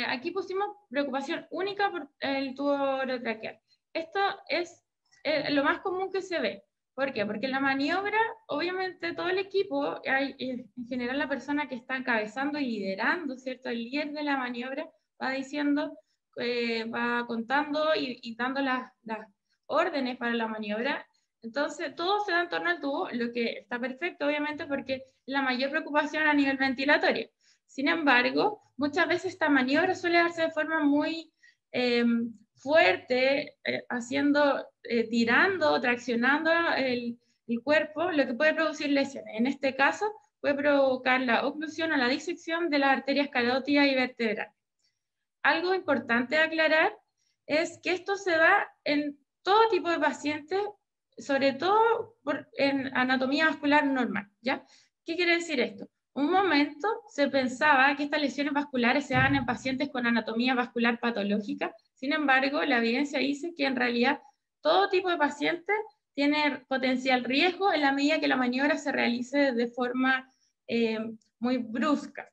Aquí pusimos preocupación única por el tubo orotraqueal. Esto es lo más común que se ve. ¿Por qué? Porque en la maniobra, obviamente, todo el equipo, en general la persona que está encabezando y liderando, ¿cierto? El líder de la maniobra va diciendo, va contando y dando las órdenes para la maniobra. Entonces, todo se da en torno al tubo, lo que está perfecto, obviamente, porque la mayor preocupación a nivel ventilatorio. Sin embargo, muchas veces esta maniobra suele darse de forma muy fuerte, tirando, traccionando el cuerpo, lo que puede producir lesiones. En este caso, puede provocar la oclusión o la disección de las arterias carótidas y vertebrales. Algo importante de aclarar es que esto se da en todo tipo de pacientes, sobre todo en anatomía vascular normal, ¿ya? ¿Qué quiere decir esto? Un momento se pensaba que estas lesiones vasculares se dan en pacientes con anatomía vascular patológica. Sin embargo, la evidencia dice que en realidad todo tipo de pacientes tiene potencial riesgo en la medida que la maniobra se realice de forma muy brusca,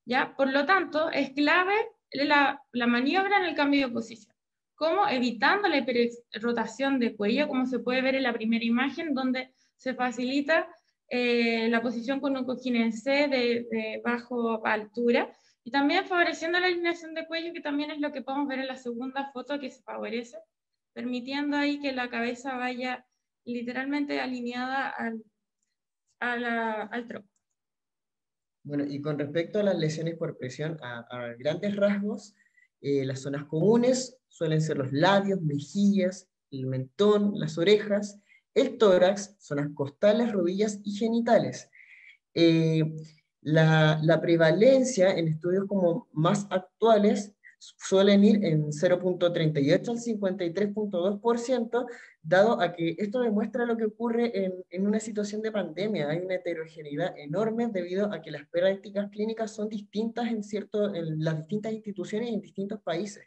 ¿ya? Por lo tanto, es clave la maniobra en el cambio de posición. ¿Cómo? Evitando la hiperrotación de cuello, como se puede ver en la primera imagen, donde se facilita la posición con un cojín en C de bajo altura, y también favoreciendo la alineación de cuello, que también es lo que podemos ver en la segunda foto, que se favorece, permitiendo ahí que la cabeza vaya literalmente alineada al tronco. Bueno, y con respecto a las lesiones por presión, a grandes rasgos, las zonas comunes suelen ser los labios, mejillas, el mentón, las orejas, el tórax, zonas costales, rodillas y genitales. La prevalencia en estudios como más actuales suelen ir en 0.38 al 53.2%, dado a que esto demuestra lo que ocurre en una situación de pandemia. Hay una heterogeneidad enorme debido a que las prácticas clínicas son distintas en las distintas instituciones y en distintos países.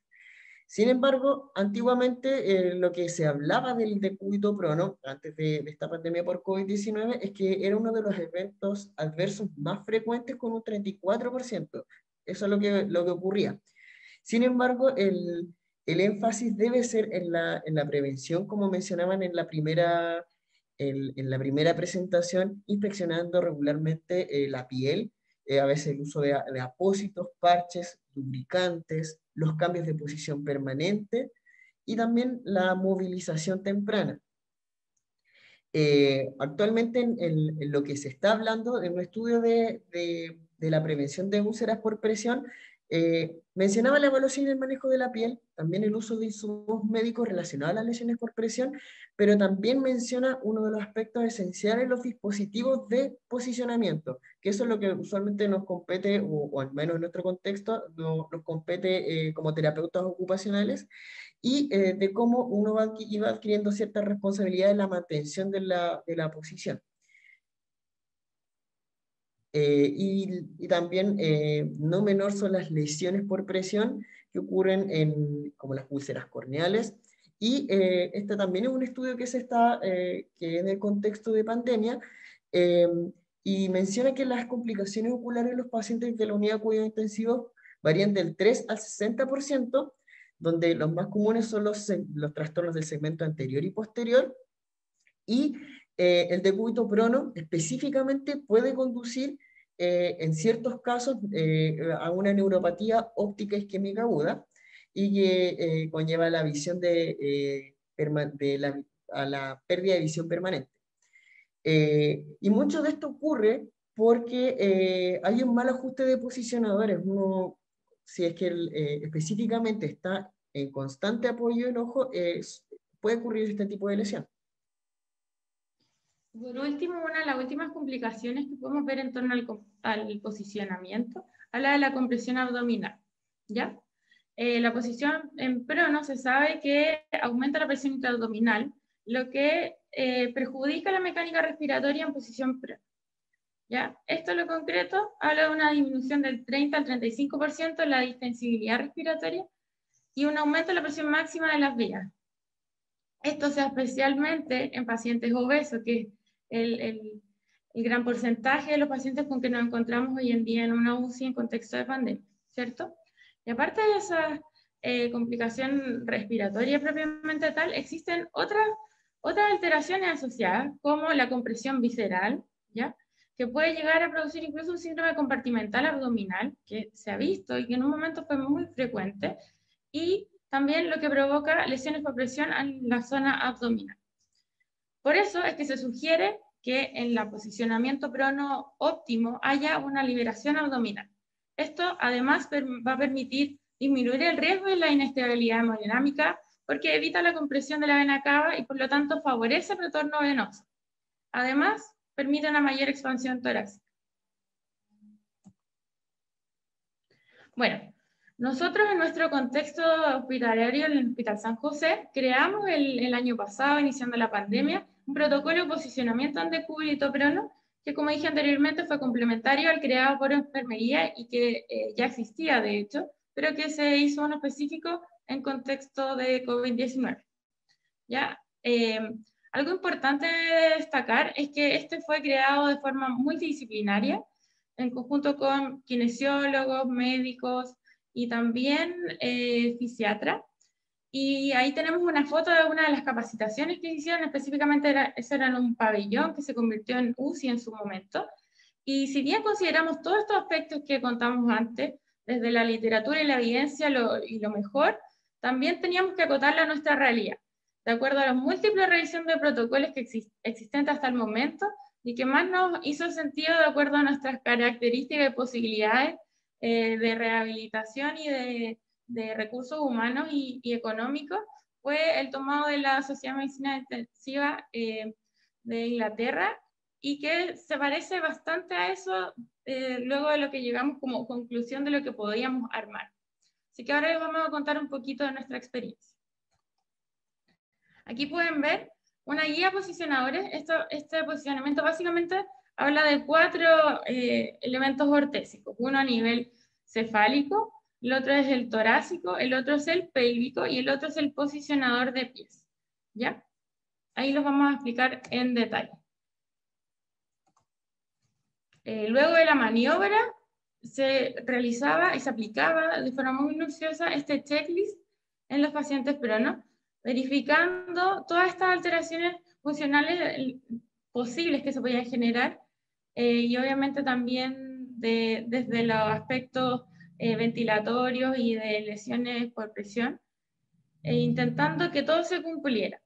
Sin embargo, antiguamente lo que se hablaba del decúbito prono, antes de esta pandemia por COVID-19, es que era uno de los eventos adversos más frecuentes, con un 34%. Eso es lo que ocurría. Sin embargo, el énfasis debe ser en la prevención, como mencionaban en la primera presentación, inspeccionando regularmente la piel, a veces el uso de apósitos, parches, lubricantes, los cambios de posición permanente y también la movilización temprana. Actualmente en lo que se está hablando, en un estudio de la prevención de úlceras por presión, Mencionaba la evaluación y el manejo de la piel, también el uso de insumos médicos relacionados a las lesiones por presión, pero también menciona uno de los aspectos esenciales, los dispositivos de posicionamiento, que eso es lo que usualmente nos compete, o al menos en nuestro contexto, nos compete como terapeutas ocupacionales, y de cómo uno va adquiriendo cierta responsabilidad en la mantención de la posición. Y también no menor son las lesiones por presión que ocurren como las úlceras corneales. Y este también es un estudio que que en el contexto de pandemia, y menciona que las complicaciones oculares en los pacientes de la unidad de cuidados intensivos varían del 3 al 60%, donde los más comunes son los trastornos del segmento anterior y posterior, y el decúbito prono específicamente puede conducir en ciertos casos a una neuropatía óptica isquémica aguda, y que conlleva la visión a la pérdida de visión permanente. Y mucho de esto ocurre porque hay un mal ajuste de posicionadores. Si es que específicamente está en constante apoyo del ojo, puede ocurrir este tipo de lesión. Por último, una de las últimas complicaciones que podemos ver en torno al posicionamiento, habla de la compresión abdominal, ¿ya? La posición en prono se sabe que aumenta la presión intraabdominal, lo que perjudica la mecánica respiratoria en posición prono, ¿ya? Esto en lo concreto habla de una disminución del 30 al 35% en la distensibilidad respiratoria y un aumento de la presión máxima de las vías. Esto se da especialmente en pacientes obesos, que es el gran porcentaje de los pacientes con que nos encontramos hoy en día en una UCI en contexto de pandemia, ¿cierto? Y aparte de esa complicación respiratoria propiamente tal, existen otras alteraciones asociadas, como la compresión visceral, ¿ya? Que puede llegar a producir incluso un síndrome compartimental abdominal, que se ha visto y que en un momento fue muy frecuente, y también lo que provoca lesiones por presión en la zona abdominal. Por eso es que se sugiere que en el posicionamiento prono óptimo haya una liberación abdominal. Esto además va a permitir disminuir el riesgo de la inestabilidad hemodinámica porque evita la compresión de la vena cava y por lo tanto favorece el retorno venoso. Además, permite una mayor expansión torácica. Bueno, nosotros en nuestro contexto hospitalario en el Hospital San José creamos el año pasado, iniciando la pandemia, un protocolo de posicionamiento en decúbito prono, que como dije anteriormente fue complementario al creado por enfermería y que ya existía de hecho, pero que se hizo uno específico en contexto de COVID-19. ¿Ya? Algo importante de destacar es que este fue creado de forma multidisciplinaria, en conjunto con kinesiólogos, médicos y también fisiatra. Y ahí tenemos una foto de una de las capacitaciones que hicieron, específicamente eso era en un pabellón que se convirtió en UCI en su momento. Y si bien consideramos todos estos aspectos que contamos antes, desde la literatura y la evidencia y lo mejor, también teníamos que acotarla a nuestra realidad, de acuerdo a la múltiple revisión de protocolos que existentes hasta el momento y que más nos hizo sentido de acuerdo a nuestras características y posibilidades de rehabilitación y de recursos humanos y económicos, fue el tomado de la Sociedad de Medicina Intensiva de Inglaterra, y que se parece bastante a eso luego de lo que llegamos como conclusión de lo que podíamos armar. Así que ahora les vamos a contar un poquito de nuestra experiencia. Aquí pueden ver una guía de posicionadores. Este posicionamiento básicamente habla de 4 elementos ortésicos. Uno a nivel cefálico, el otro es el torácico, el otro es el pélvico y el otro es el posicionador de pies. ¿Ya? Ahí los vamos a explicar en detalle. Luego de la maniobra se realizaba y se aplicaba de forma muy minuciosa este checklist en los pacientes prono, verificando todas estas alteraciones funcionales posibles que se podían generar y obviamente también desde los aspectos ventilatorios y de lesiones por presión, intentando que todo se cumpliera.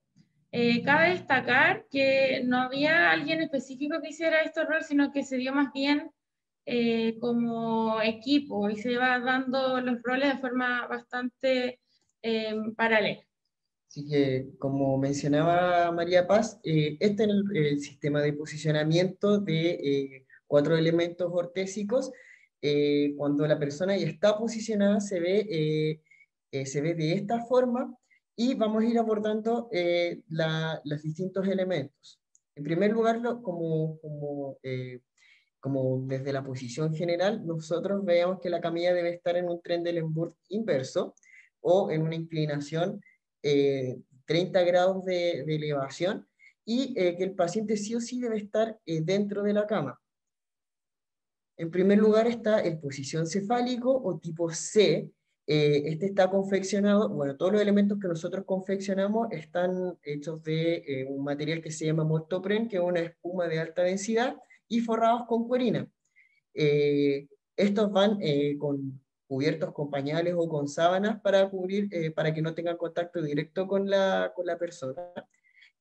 Cabe destacar que no había alguien específico que hiciera este rol, sino que se dio más bien como equipo y se va dando los roles de forma bastante paralela. Así que, como mencionaba María Paz, este es el sistema de posicionamiento de 4 elementos ortésicos. Cuando la persona ya está posicionada se ve de esta forma y vamos a ir abordando los distintos elementos. En primer lugar, como desde la posición general, nosotros veamos que la camilla debe estar en un Trendelenburg inverso o en una inclinación 30 grados de elevación y que el paciente sí o sí debe estar dentro de la cama. En primer lugar está el posición cefálico o tipo C. Este está confeccionado, bueno, todos los elementos que nosotros confeccionamos están hechos de un material que se llama Moltopren, que es una espuma de alta densidad, y forrados con cuerina. Estos van cubiertos con pañales o con sábanas para cubrir, para que no tengan contacto directo con la persona.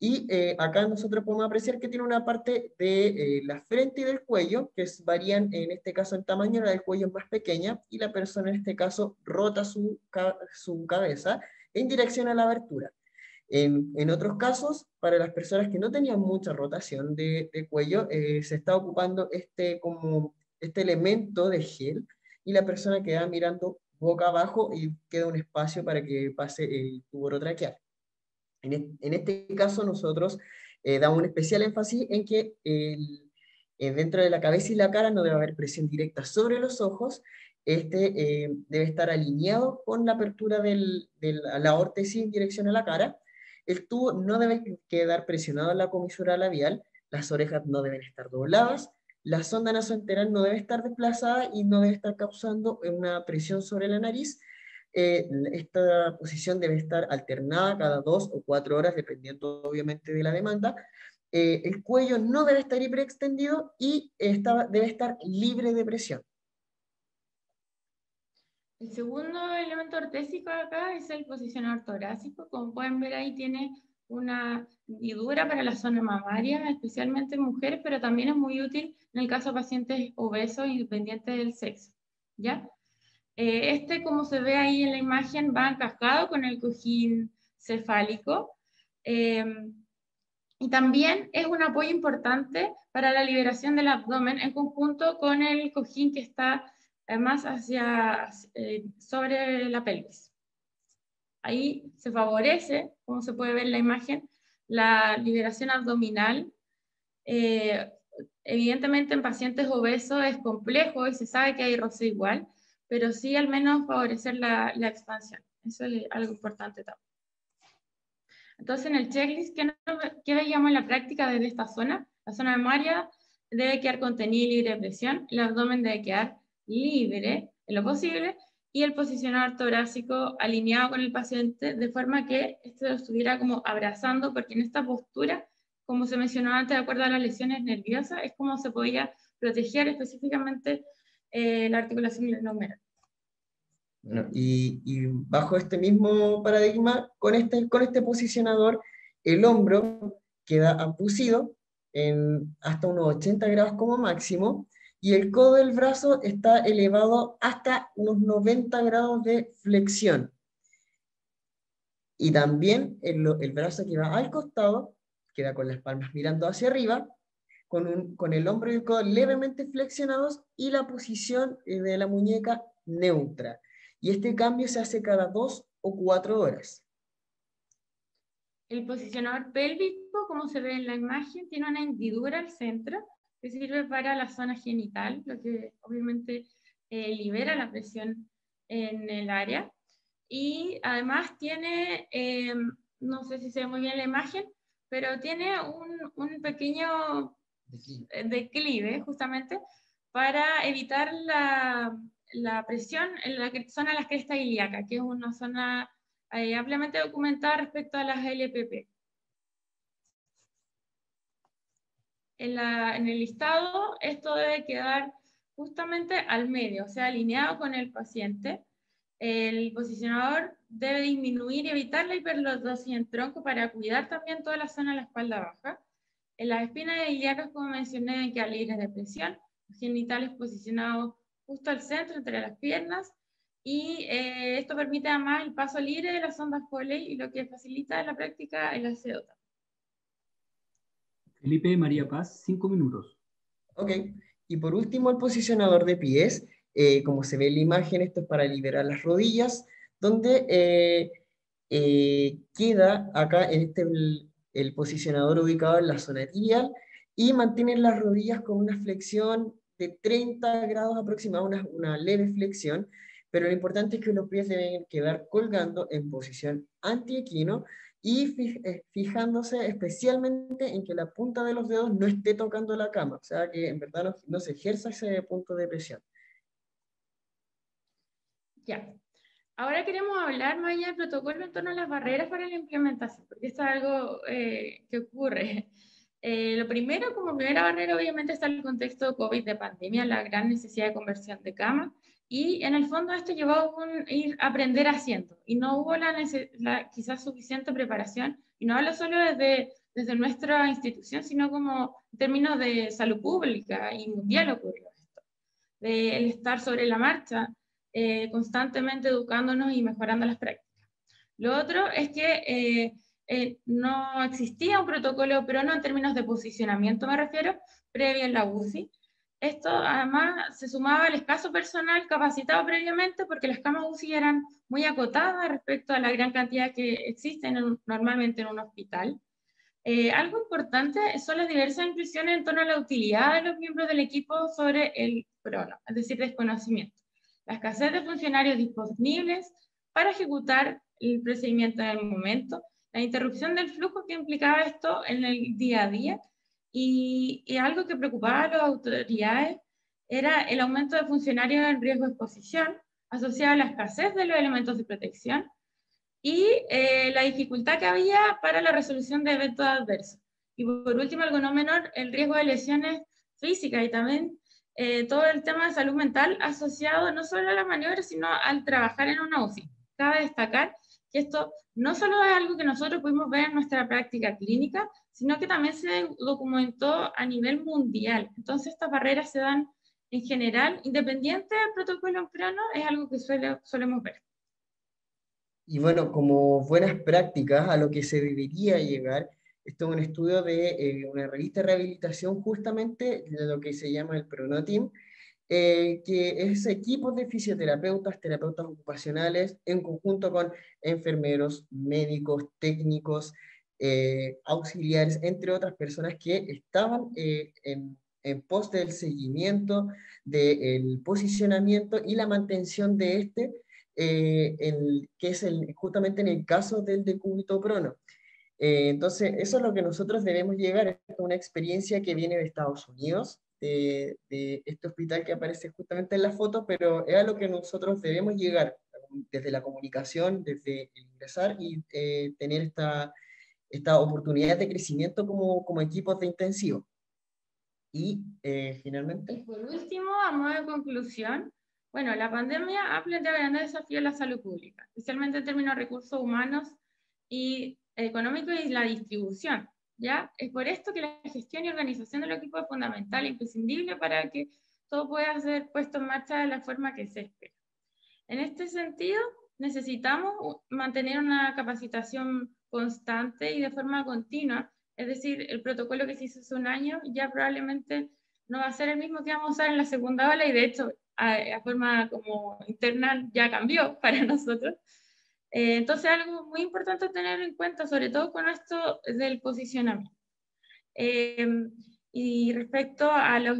Y acá nosotros podemos apreciar que tiene una parte de la frente y del cuello, que varían en este caso en tamaño, la del cuello es más pequeña, y la persona en este caso rota su cabeza en dirección a la abertura. En otros casos, para las personas que no tenían mucha rotación de cuello, se está ocupando este elemento de gel y la persona queda mirando boca abajo y queda un espacio para que pase el tubo orotraqueal. En este caso nosotros damos un especial énfasis en que dentro de la cabeza y la cara no debe haber presión directa sobre los ojos. Debe estar alineado con la apertura de la órtesis en dirección a la cara. El tubo no debe quedar presionado en la comisura labial, las orejas no deben estar dobladas, la sonda nasoenteral no debe estar desplazada y no debe estar causando una presión sobre la nariz. Esta posición debe estar alternada cada 2 o 4 horas, dependiendo obviamente de la demanda. El cuello no debe estar hiperextendido y debe estar libre de presión. El segundo elemento ortésico acá es el posicionador torácico. Como pueden ver ahí tiene una hendidura para la zona mamaria, especialmente en mujeres, pero también es muy útil en el caso de pacientes obesos independientes del sexo, ¿ya? Como se ve ahí en la imagen, va encajado con el cojín cefálico y también es un apoyo importante para la liberación del abdomen en conjunto con el cojín que está más sobre la pelvis. Ahí se favorece, como se puede ver en la imagen, la liberación abdominal. Evidentemente en pacientes obesos es complejo y se sabe que hay roce igual, pero sí al menos favorecer la expansión. Eso es algo importante también. Entonces en el checklist, ¿qué veíamos en la práctica desde esta zona? La zona mamaria debe quedar contenida y libre de presión, el abdomen debe quedar libre en lo posible, y el posicionador torácico alineado con el paciente de forma que lo estuviera como abrazando, porque en esta postura, como se mencionó antes, de acuerdo a las lesiones nerviosas, es como se podía proteger específicamente la articulación glenohumeral. Bueno, y bajo este mismo paradigma, con este posicionador, el hombro queda abducido en hasta unos 80 grados como máximo, y el codo del brazo está elevado hasta unos 90 grados de flexión. Y también el brazo que va al costado, queda con las palmas mirando hacia arriba, con el hombro y el codo levemente flexionados y la posición de la muñeca neutra. Y este cambio se hace cada 2 o 4 horas. El posicionador pélvico, como se ve en la imagen, tiene una hendidura al centro que sirve para la zona genital, lo que obviamente libera la presión en el área. Y además tiene, no sé si se ve muy bien la imagen, pero tiene un pequeño declive justamente para evitar la presión en la zona de la cresta ilíaca, que es una zona ampliamente documentada respecto a las LPP. En el listado, esto debe quedar justamente al medio, o sea, alineado con el paciente. El posicionador debe disminuir y evitar la hiperlordosis en tronco para cuidar también toda la zona de la espalda baja. En las espinas ilíacas, como mencioné, deben quedar libres de presión genitales posicionados justo al centro, entre las piernas, y esto permite además el paso libre de las ondas Foley y lo que facilita en la práctica el aseo. Felipe María Paz, 5 minutos. Ok, y por último el posicionador de pies, como se ve en la imagen, esto es para liberar las rodillas, donde queda acá en el posicionador ubicado en la zona tibial y mantiene las rodillas con una flexión de 30 grados aproximadamente, una leve flexión, pero lo importante es que los pies deben quedar colgando en posición antiequino y fijándose especialmente en que la punta de los dedos no esté tocando la cama, o sea que en verdad no se ejerza ese punto de presión. Ya. Ahora queremos hablar más allá del protocolo en torno a las barreras para la implementación, porque esto es algo que ocurre. Lo primero, como primera barrera, obviamente está el contexto COVID de pandemia, la gran necesidad de conversión de cama, y en el fondo esto llevó a ir a aprender haciendo, y no hubo la quizás suficiente preparación, y no hablo solo desde nuestra institución, sino como en términos de salud pública y mundial ocurrió esto, de el estar sobre la marcha, constantemente educándonos y mejorando las prácticas. Lo otro es que no existía un protocolo PRONO en términos de posicionamiento, me refiero, previo en la UCI. Esto además se sumaba al escaso personal capacitado previamente porque las camas UCI eran muy acotadas respecto a la gran cantidad que existen normalmente en un hospital. Algo importante son las diversas inclusiones en torno a la utilidad de los miembros del equipo sobre el PRONO, es decir, desconocimiento. La escasez de funcionarios disponibles para ejecutar el procedimiento en el momento, la interrupción del flujo que implicaba esto en el día a día, y algo que preocupaba a las autoridades era el aumento de funcionarios en riesgo de exposición, asociado a la escasez de los elementos de protección, y la dificultad que había para la resolución de eventos adversos. Y por último, algo no menor, el riesgo de lesiones físicas y también todo el tema de salud mental asociado no solo a la maniobra, sino al trabajar en una UCI. Cabe destacar que esto no solo es algo que nosotros pudimos ver en nuestra práctica clínica, sino que también se documentó a nivel mundial. Entonces estas barreras se dan en general, independiente del protocolo en PRONO, es algo que solemos ver. Y bueno, como buenas prácticas a lo que se debería llegar, esto es un estudio de una revista de rehabilitación justamente de lo que se llama el PRONO Team, que es equipos de fisioterapeutas, terapeutas ocupacionales, en conjunto con enfermeros, médicos, técnicos, auxiliares, entre otras personas que estaban en pos del seguimiento, del posicionamiento y la mantención de este, que es justamente en el caso del decúbito prono. Entonces, eso es lo que nosotros debemos llegar, es una experiencia que viene de Estados Unidos, de este hospital que aparece justamente en la foto, pero es a lo que nosotros debemos llegar, desde la comunicación, desde el ingresar y tener esta oportunidad de crecimiento como equipos de intensivo. Y finalmente... Y por último, a modo de conclusión, bueno, la pandemia ha planteado grandes desafíos en la salud pública, especialmente en términos de recursos humanos y económicos y la distribución, ¿ya? Es por esto que la gestión y organización del equipo es fundamental e imprescindible para que todo pueda ser puesto en marcha de la forma que se espera. En este sentido, necesitamos mantener una capacitación constante y de forma continua, es decir, el protocolo que se hizo hace un año ya probablemente no va a ser el mismo que vamos a usar en la segunda ola, y de hecho, a forma como interna ya cambió para nosotros. Entonces, algo muy importante tener en cuenta, sobre todo con esto del posicionamiento. Y respecto a los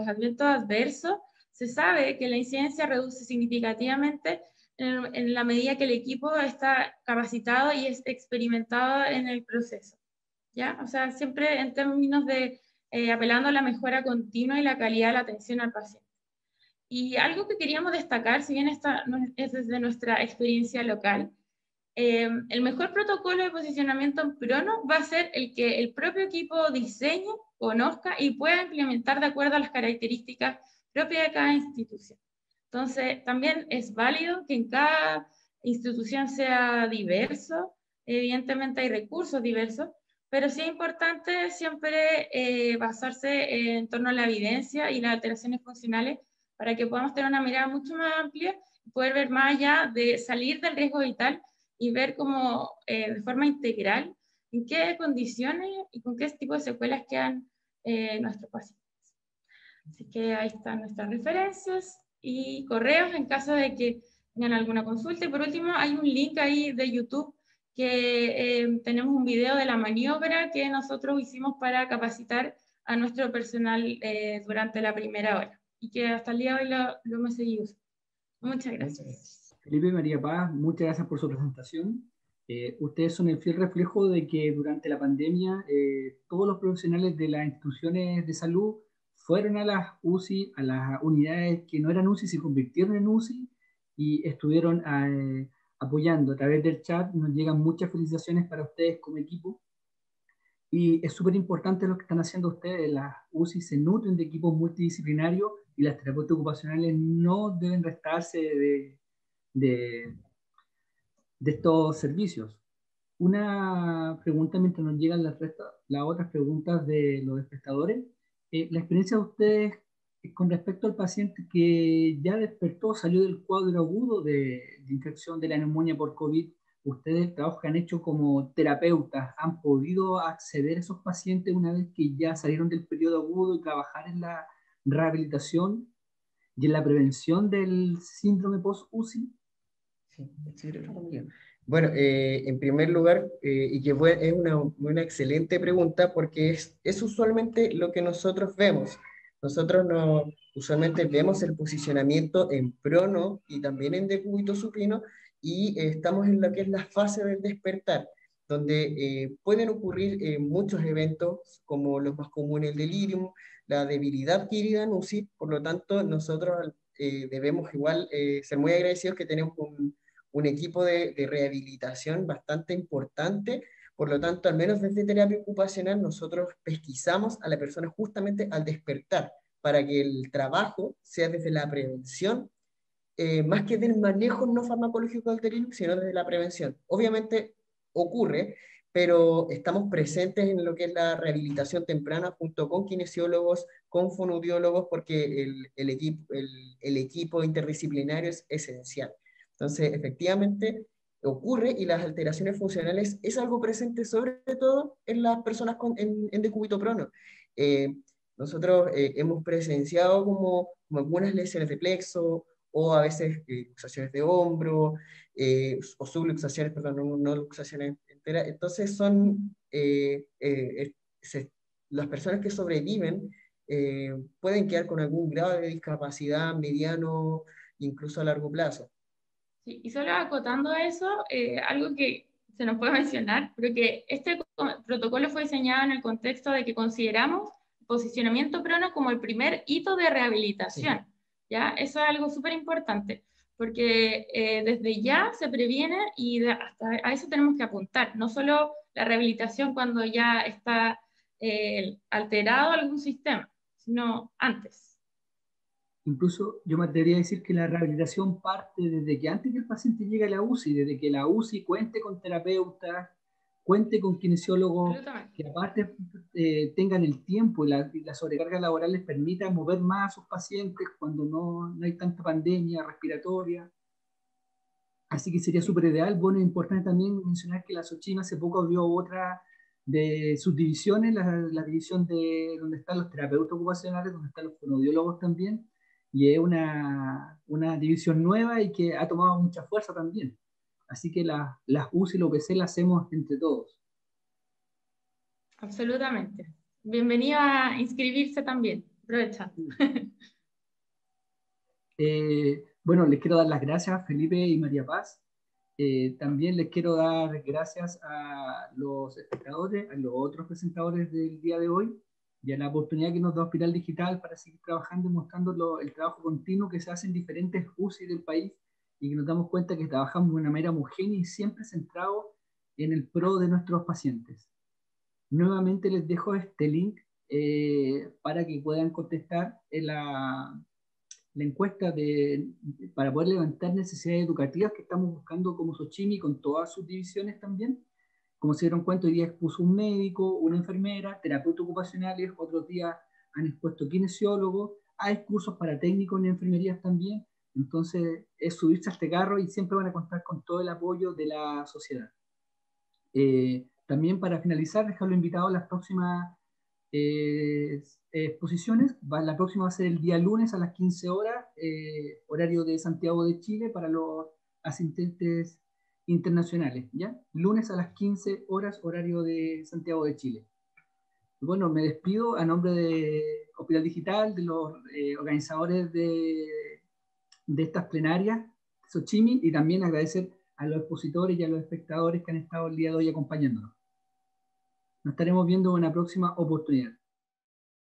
eventos adversos, se sabe que la incidencia reduce significativamente en la medida que el equipo está capacitado y es experimentado en el proceso, ¿ya? O sea, siempre en términos de apelando a la mejora continua y la calidad de la atención al paciente. Y algo que queríamos destacar, si bien esta es desde nuestra experiencia local, el mejor protocolo de posicionamiento en PRONO va a ser el que el propio equipo diseñe, conozca y pueda implementar de acuerdo a las características propias de cada institución. Entonces, también es válido que en cada institución sea diverso, evidentemente hay recursos diversos, pero sí es importante siempre basarse en torno a la evidencia y las alteraciones funcionales para que podamos tener una mirada mucho más amplia y poder ver más allá de salir del riesgo vital y ver como de forma integral en qué condiciones y con qué tipo de secuelas quedan nuestros pacientes. Así que ahí están nuestras referencias y correos en caso de que tengan alguna consulta. Y por último, hay un link ahí de YouTube que tenemos un video de la maniobra que nosotros hicimos para capacitar a nuestro personal durante la primera hora y que hasta el día de hoy lo hemos seguido usando. Muchas gracias. Felipe y María Paz, muchas gracias por su presentación. Ustedes son el fiel reflejo de que durante la pandemia todos los profesionales de las instituciones de salud fueron a las UCI, a las unidades que no eran UCI, se convirtieron en UCI y estuvieron apoyando. A través del chat nos llegan muchas felicitaciones para ustedes como equipo. Y es súper importante lo que están haciendo ustedes. Las UCI se nutren de equipos multidisciplinarios y las terapias ocupacionales no deben restarse de estos servicios. Una pregunta mientras nos llegan las otras preguntas de los espectadores. La experiencia de ustedes con respecto al paciente que ya despertó, salió del cuadro agudo de infección de la neumonía por COVID, ustedes el trabajo que han hecho como terapeutas, ¿han podido acceder a esos pacientes una vez que ya salieron del periodo agudo y trabajar en la rehabilitación y en la prevención del síndrome post-UCI? Sí, bueno, en primer lugar, y que es una excelente pregunta porque es usualmente lo que nosotros vemos. Nosotros usualmente vemos el posicionamiento en prono y también en decúbito supino y estamos en lo que es la fase del despertar, donde pueden ocurrir muchos eventos como los más comunes, el delirium, la debilidad adquirida en UCI. Por lo tanto, nosotros debemos igual ser muy agradecidos que tenemos un equipo de rehabilitación bastante importante. Por lo tanto, al menos desde terapia ocupacional, nosotros pesquisamos a la persona justamente al despertar, para que el trabajo sea desde la prevención, más que del manejo no farmacológico del delirium, sino desde la prevención. Obviamente ocurre, pero estamos presentes en lo que es la rehabilitación temprana junto con kinesiólogos, con fonoaudiólogos, porque el equipo interdisciplinario es esencial. Entonces, efectivamente, ocurre y las alteraciones funcionales es algo presente sobre todo en las personas en decúbito prono. Nosotros hemos presenciado como algunas lesiones de plexo o a veces luxaciones de hombro o subluxaciones, perdón, no luxaciones enteras. Entonces las personas que sobreviven pueden quedar con algún grado de discapacidad mediano, incluso a largo plazo. Sí, y solo acotando eso, algo que se nos puede mencionar, pero que este protocolo fue diseñado en el contexto de que consideramos posicionamiento prono como el primer hito de rehabilitación. Sí. ¿Ya? Eso es algo súper importante, porque desde ya se previene y hasta a eso tenemos que apuntar, no solo la rehabilitación cuando ya está alterado algún sistema, sino antes. Incluso yo me atrevería a decir que la rehabilitación parte desde que antes que el paciente llegue a la UCI, desde que la UCI cuente con terapeutas, cuente con kinesiólogos, que aparte tengan el tiempo y la sobrecarga laboral les permita mover más a sus pacientes cuando no hay tanta pandemia respiratoria. Así que sería súper ideal. Bueno, es importante también mencionar que la Sochima hace poco abrió otra de sus divisiones, la división de donde están los terapeutas ocupacionales, donde están los fonoaudiólogos también, y es una división nueva y que ha tomado mucha fuerza también. Así que las UCI y los UPC las hacemos entre todos. Absolutamente. Bienvenido a inscribirse también. Aprovecha. Bueno, les quiero dar las gracias a Felipe y María Paz. También les quiero dar gracias a los espectadores, a los otros presentadores del día de hoy y a la oportunidad que nos da Hospital Digital para seguir trabajando y mostrando el trabajo continuo que se hace en diferentes UCI del país y que nos damos cuenta que trabajamos de una manera homogénea y siempre centrado en el pro de nuestros pacientes. Nuevamente les dejo este link para que puedan contestar en la encuesta para poder levantar necesidades educativas que estamos buscando como Sochimi con todas sus divisiones también. Como se dieron cuenta, hoy día expuso un médico, una enfermera, terapeutas ocupacionales, otros días han expuesto kinesiólogos, hay cursos para técnicos en enfermerías también. Entonces, es subirse a este carro y siempre van a contar con todo el apoyo de la sociedad. También para finalizar, dejarlo invitado a las próximas exposiciones. La próxima va a ser el día lunes a las 15 horas, horario de Santiago de Chile para los asistentes internacionales, ¿ya? Lunes a las 15 horas, horario de Santiago de Chile. Bueno, me despido a nombre de Hospital Digital, de los organizadores de estas plenarias, Xochimilco, y también agradecer a los expositores y a los espectadores que han estado el día de hoy acompañándonos. Nos estaremos viendo en una próxima oportunidad.